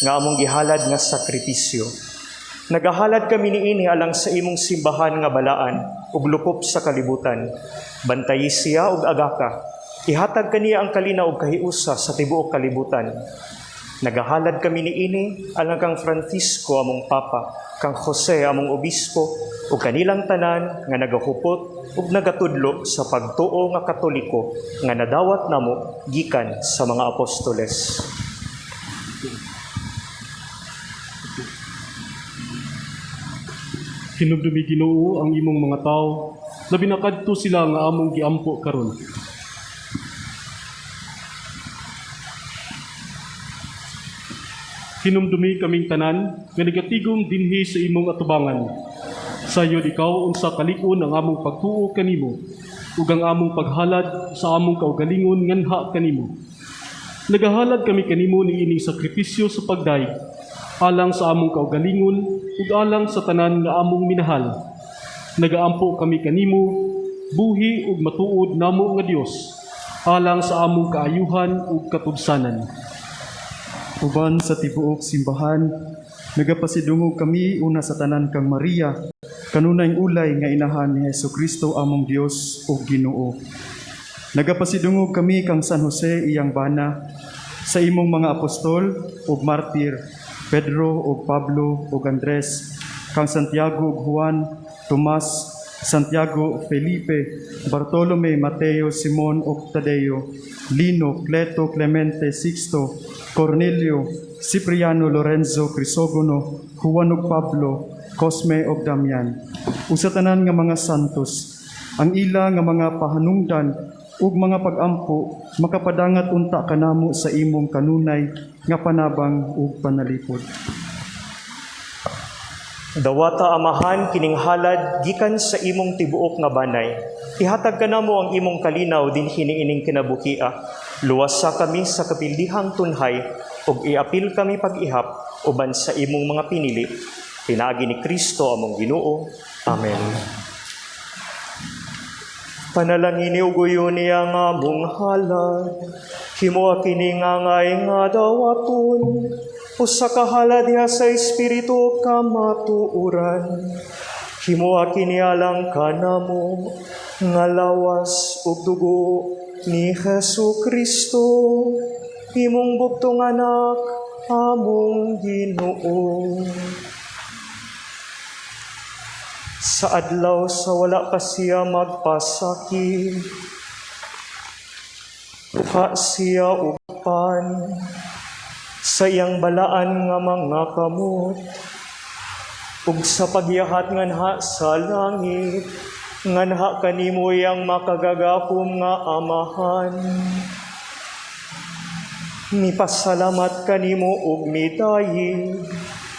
nga among gihalad nga sakripisyo. Nagahalad kami niini alang sa imong simbahan nga balaan, ug lupop sa kalibutan. Bantayi siya ug agaka, ihatag kaniya ang kalinaw ug kahiusa sa tibuok kalibutan. Nagahalad kami niini alang kang Francisco among Papa, kang Jose among Obispo, ug kanilang tanan nga nagahupot ug nagatudlo sa pagtuo nga Katoliko nga nadawat namo gikan sa mga apostoles. Hinumdumi Ginoo ang imong mga tao, labi na kadto sila nga among giampo karon. Hinumdumi kaming tanan nga negatigong dinhi sa imong atubangan. Sayod ikaw unsa kalig-on ang among pagtuo kanimo ug ang among paghalad sa among kaugalingon nganha kanimo. Nagahalad kami kanimo niining sakripisyo sa pagdaig alang sa among kaugalingon ug alang sa tanan nga among minahal. Nagaampo kami kanimo buhi ug matuod namo nga Dios alang sa among kaayuhan ug katubsanan. Uban sa tibuok simbahan, nagapasidungog kami una sa tanan kang Maria, kanunay ulay nga inahan ni Hesukristo among Dios ug Ginoo. Nagapasidungog kami kang San Jose iyang bana, sa imong mga apostol ug martir, Pedro ug Pablo ug Andres, kang Santiago ug Juan, Tomas, Santiago, Felipe, Bartolome, Mateo, Simon ug Tadeo, Lino, Cleto, Clemente, Sixto, Cornelio, Cipriano, Lorenzo, Crisogono, Juan ug Pablo, Cosme ug Damian, ug sa tanan nga mga santos, ang ila nga mga pahanungdan ug mga pag-ampo makapadangat unta kanamo sa imong kanunay nga panabang ug panalipod. Dawata amahan kining halad gikan sa imong tibuok nga banay. Ihatag kanamo ang imong kalinaw din hiniining kinabukia. Luwasa kami sa kapildihang tunhay ug iapil kami pag-ihap uban sa imong mga pinili. Pinaagi ni Kristo among Ginoo. Amen. Panalangin ni uguyo niya nga mong halad. Himo kini nga ngay nga dawaton. Usa ka halad diha sa Espiritu kamatuuran. Himuha kinialang kanamo nga lawas ug dugo ni Hesukristo, imong bugtong anak among Ginoo. Sa adlaw sa wala pa siya magpasakit, uha siya upan sa iyang balaan nga mga kamot, ug sa pagyahat nganha sa langit, nganha kanimo yang makagagahom nga amahan. Mipasalamat kanimo ug midayig,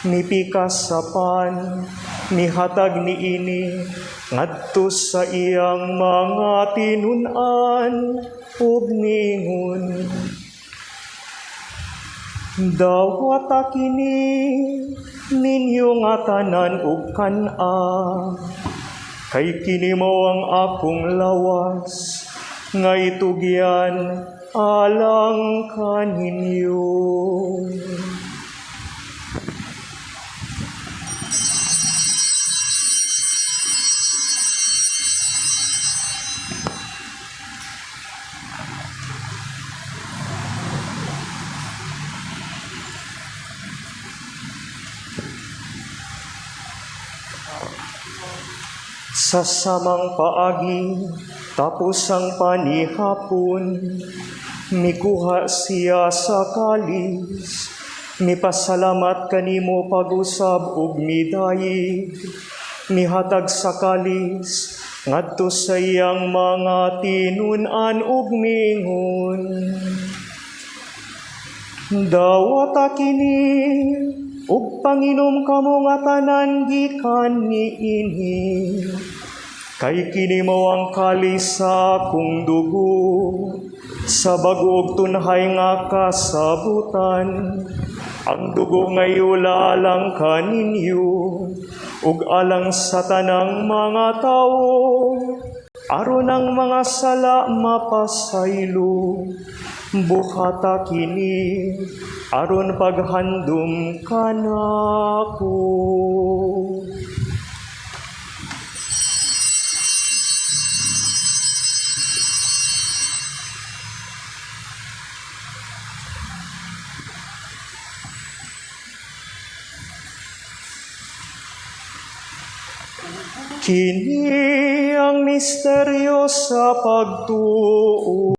mipikas sa pan, mihatag niini ngadto sa iyang mga tinun-an ug ningon. Dawata kini ninyo nga tanan ug kan-a, kay kini mao ang akong lawas nga itugyan alang kaninyo. Sa samang paagi, tapos ang panihapon, mikuha siya sa kalis, mipasalamat kanimo pag-usab ug midayig, mihatag sa kalis, ngadto sa iyang mga tinun-an ug mingon. Dawata kini, ug panginom kamo nga tanan gikan niini, kay kini mao ang kalis sa akong dugo, sa bag-o ug tunhay nga kasabutan, ang dugo nga iula alang kaninyo, ug alang sa tanang mga tawo, aron ang mga sala mapasaylo. Buhata kini aron paghandom kanako. Kini ang misteryo sa pagtuo.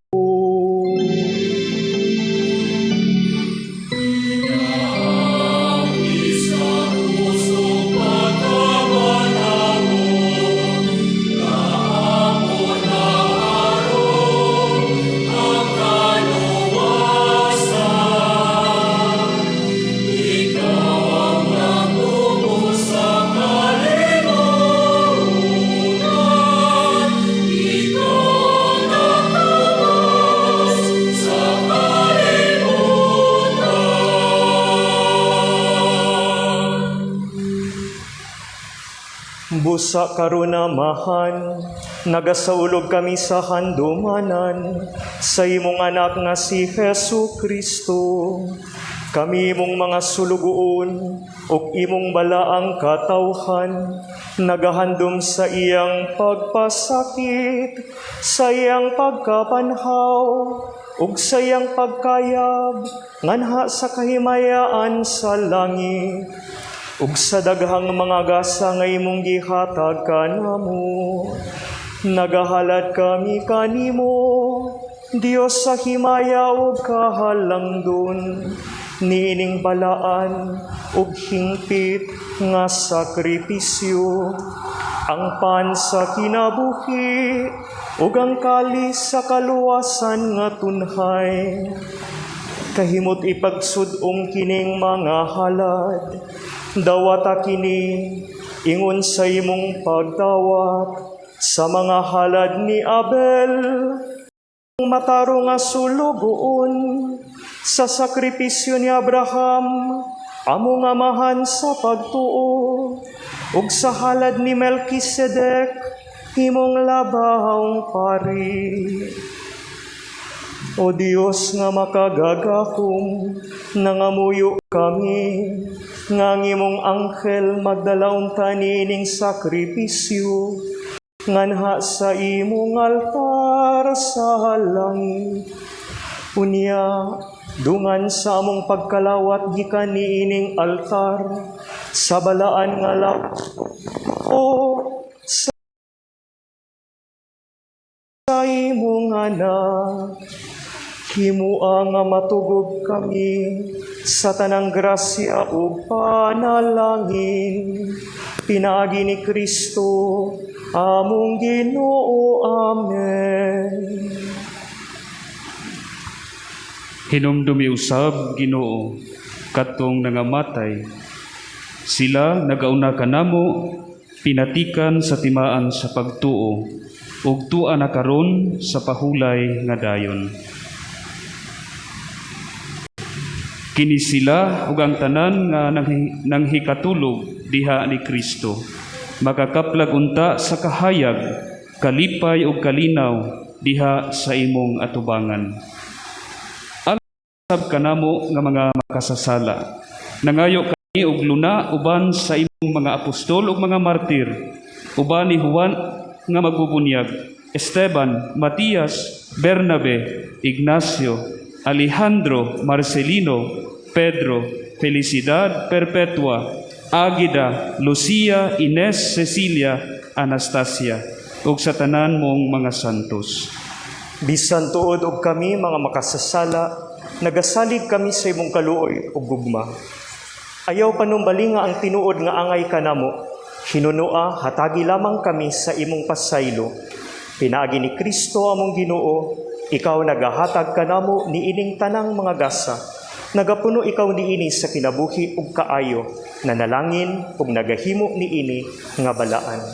busa karunamahan, nagasaulog kami sa handumanan, sa imong anak nga si Hesu Kristo. Kami imong mga sulugoon, ug imong balaang katawhan, nagahandom sa iyang pagpasakit, sa iyang pagkapanhaw, ug sa iyang pagkayab, nganha sa kahimayaan sa langit. Ug sa daghang mga gasa nga imong gihatag kanamo, nagahalad kami kanimo, Dios sa himaya ug kahalangdon, niining balaan ug hingpit nga sakripisyo, ang pan sa kinabuhi ug ang kalis sa kaluwasan nga tunhay. Kahimot ipagsudong kining mga halad, dawata kini ingon sa imong pagdawat sa mga halad ni Abel, mataro nga sulugoon sa sakripisyo ni Abraham, among amahan sa pagtuo, ug sa halad ni Melkisedek, himong labahong pari. O Dios nga makagagahom, nangamuyo kami, nga ngimong anghel magdalaong tanining sakripisyo, nganha sa imong altar sa langit. Unya, dungan sa among pagkalawat gikan niining altar, sa balaan nga o sa imong anak. Himua nga matugog kami sa tanang grasya ug panalangin. Pinaagi ni Kristo, among Ginoo. Amen. Hinumdumi usab, Ginoo, katong nangamatay. Sila nagauna kanamo, pinatikan sa timaan sa pagtuo, ug tua na karon sa pahulay nga dayon. Kini sila ug ang tanan nga nanghikatulog diha ni Kristo, makakaplag unta sa kahayag, kalipay ug kalinaw diha sa imong atubangan. Sab kanamo nga mga makasasala, nangayo kami og luna uban sa imong mga apostol ug mga martir, uban ni Juan nga magbubunyag, Esteban, Matias, Bernabe, Ignacio, Alejandro, Marcelino, Pedro, Felicidad Perpetua, Agida, Lucia, Ines, Cecilia, Anastasia, ug sa tanan mong mga santos. Bisan tuod og kami mga makasasala, nagasalig kami sa imong kaluoy ug gugma. Ayaw panumbali nga ang tinuod nga angay kanamo, hinunua hatagi lamang kami sa imong pasaylo. Pinaagi ni Kristo among Ginoo, ikaw nagahatag kanamo niining tanang mga gasa. Nagapuno ikaw niini sa kinabuhi ug kaayo, nanalangin ug nagahimo niini nga balaan.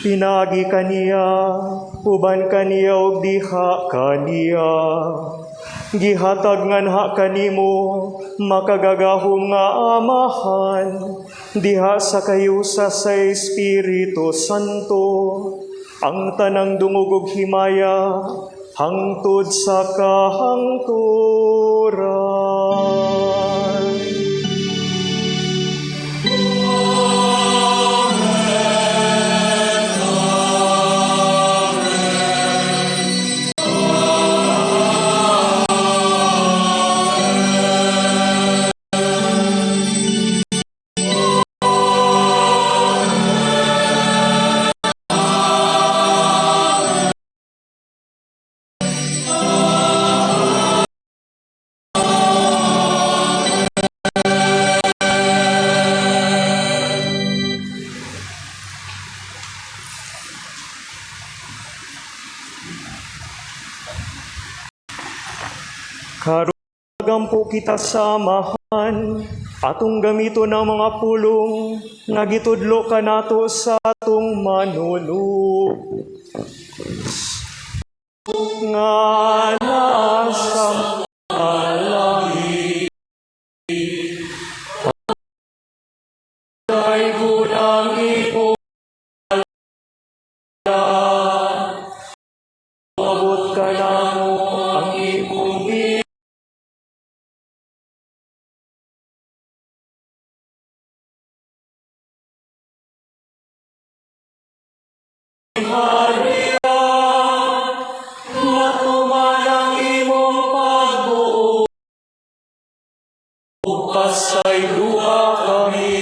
Pinagi kaniya, uban kaniya ug diha kaniya. Gihatag nganha kanimo, makagagahom nga amahan, diha sa kayusa sa Espiritu Santo, ang tanang dungog ug himaya, hangtod sa kahangturan. Karugampo kita sa amahan, atong gamito ng mga pulong, nga gitudlo ka nato sa atong manunod. nga nasa langit. Kay gunang ipon abot ka na mo ang ipong Maria, matuman ang imong pagbuo, pasay duha kami.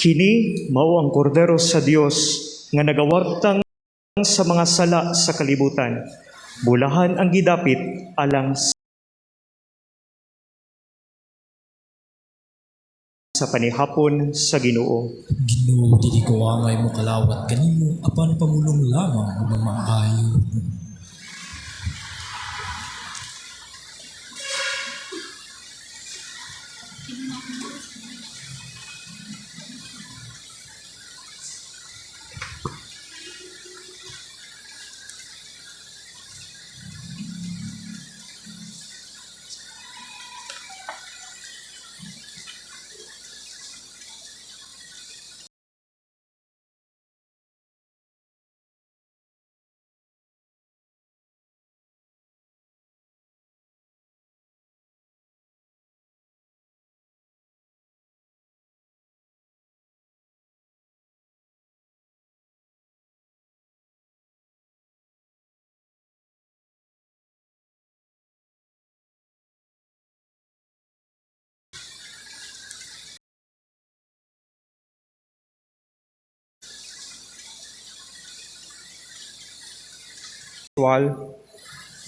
Kini mao ang kordero sa Dios nga nagawartang sa mga sala sa kalibutan. Bulahan ang gidapit alang sa panihapon sa Ginoo. Ginoo, dili ko angay mo kalawat kanimo apan pamulong lamang ang maayo.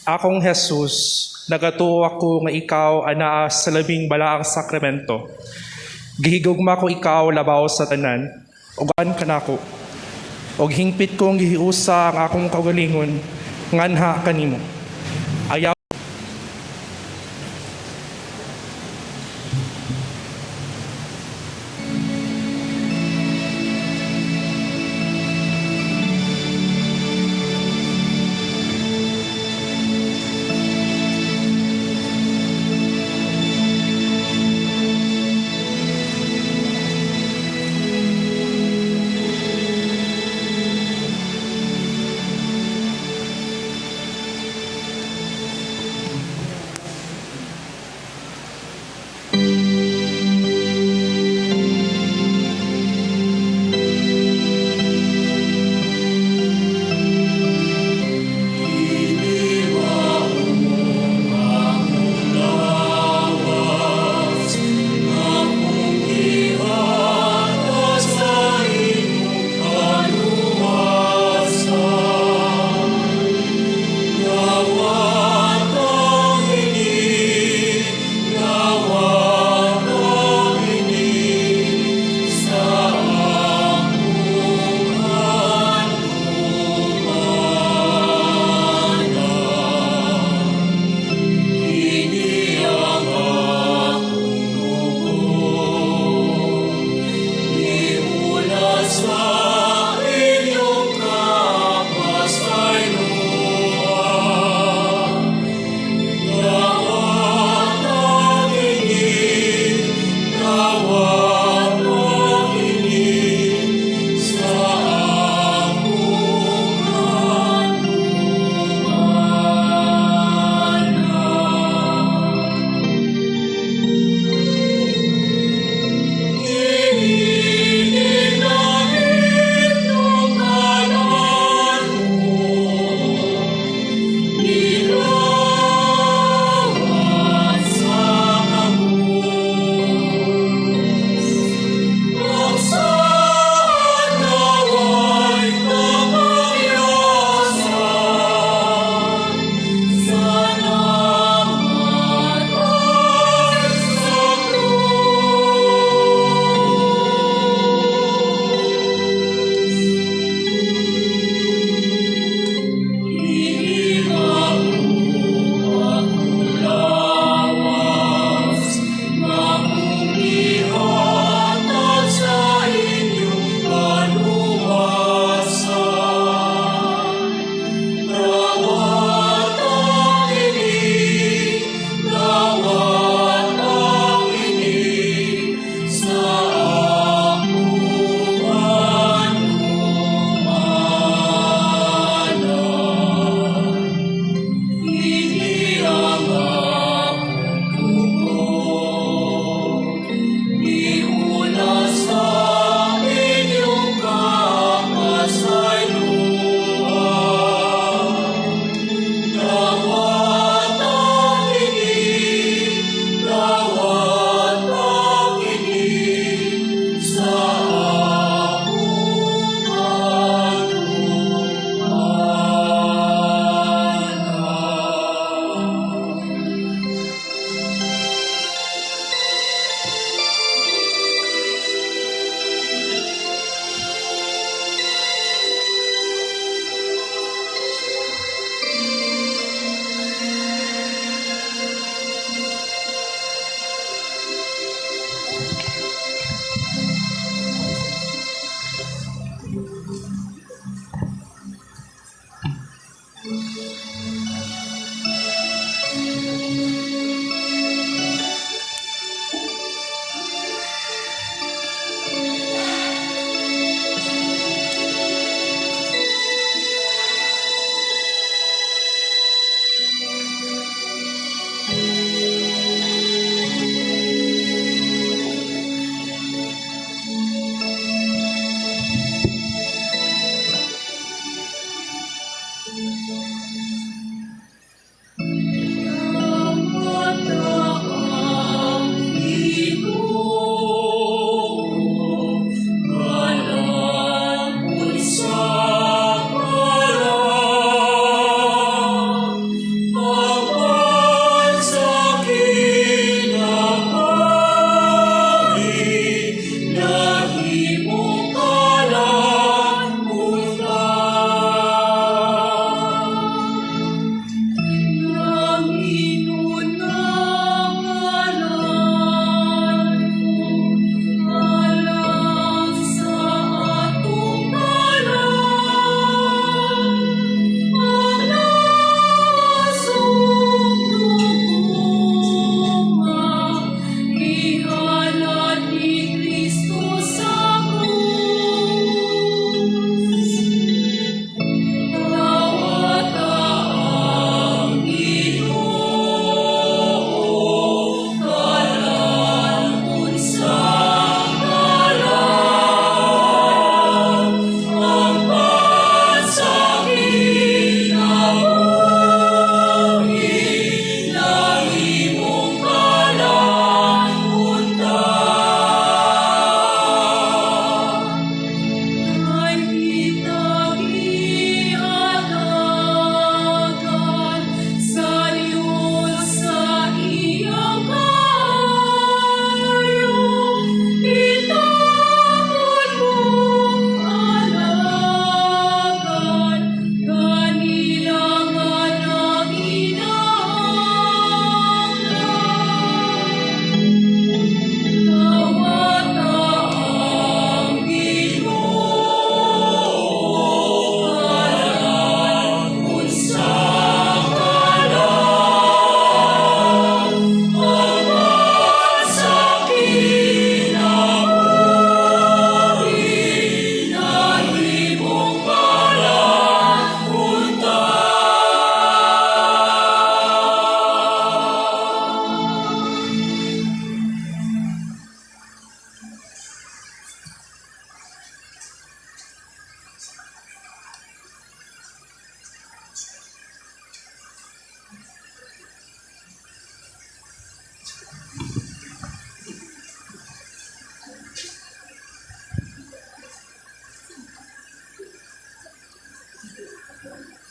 Akong Jesus, nagatuo ako nga ikaw anaa sa labing balaang sakramento. Gihigugma ko ikaw labaw sa tanan, ugan ka nako. Og hingpit kong gihiusa ang akong kaugalingon, nganha kanimo. Ayaw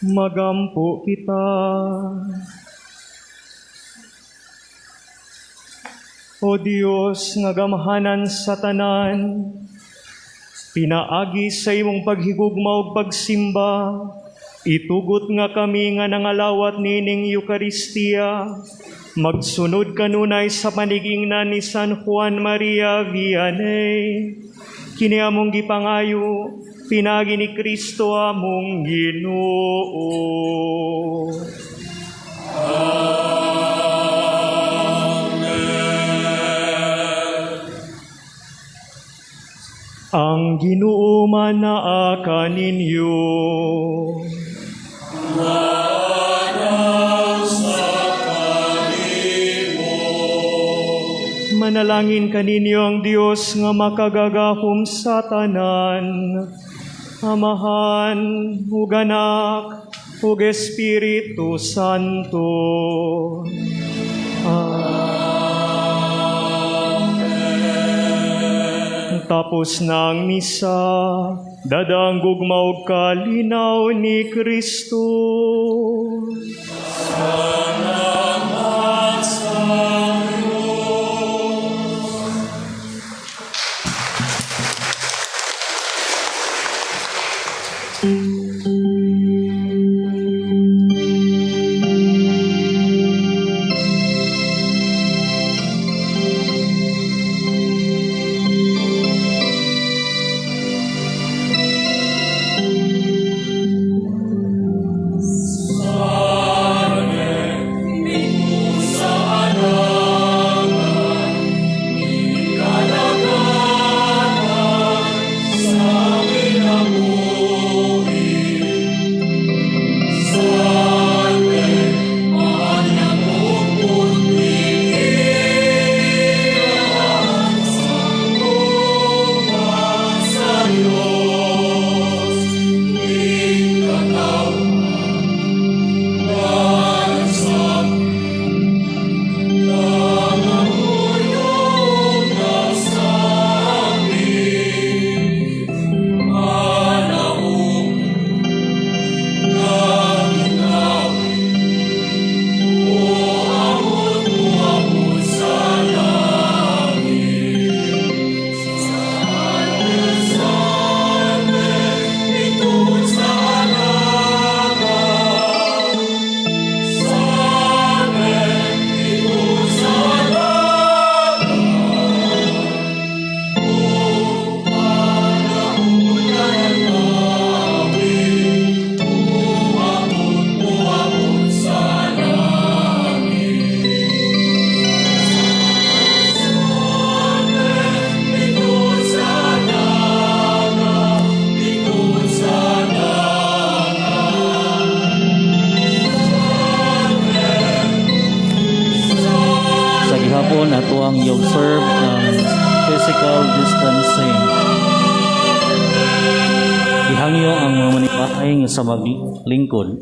Magampo kita. O Dios nga gamhanan sa tanan, pinaagi sa imong paghigugma ug pagsimba, itugot nga kami nga nangalawat nining Eukaristiya, magsunod kanunay sa panigingnan ni San Juan Maria Vianney, kini among gipangayo, pinagi ni Kristo among Ginoo. Ang Ginoo manaa kaninyo. Manalangin kaninyo ang Dios nga makagagahom sa tanan, Amahan, ug Anak, ug Espiritu Santo. Tapos ng misa, dadang gugma ug kalinaw ni Kristo. Salamat sa gihapon ato ang i-observe ng physical distancing. Ihangyo ang mga manipahay nga sa maglingkod.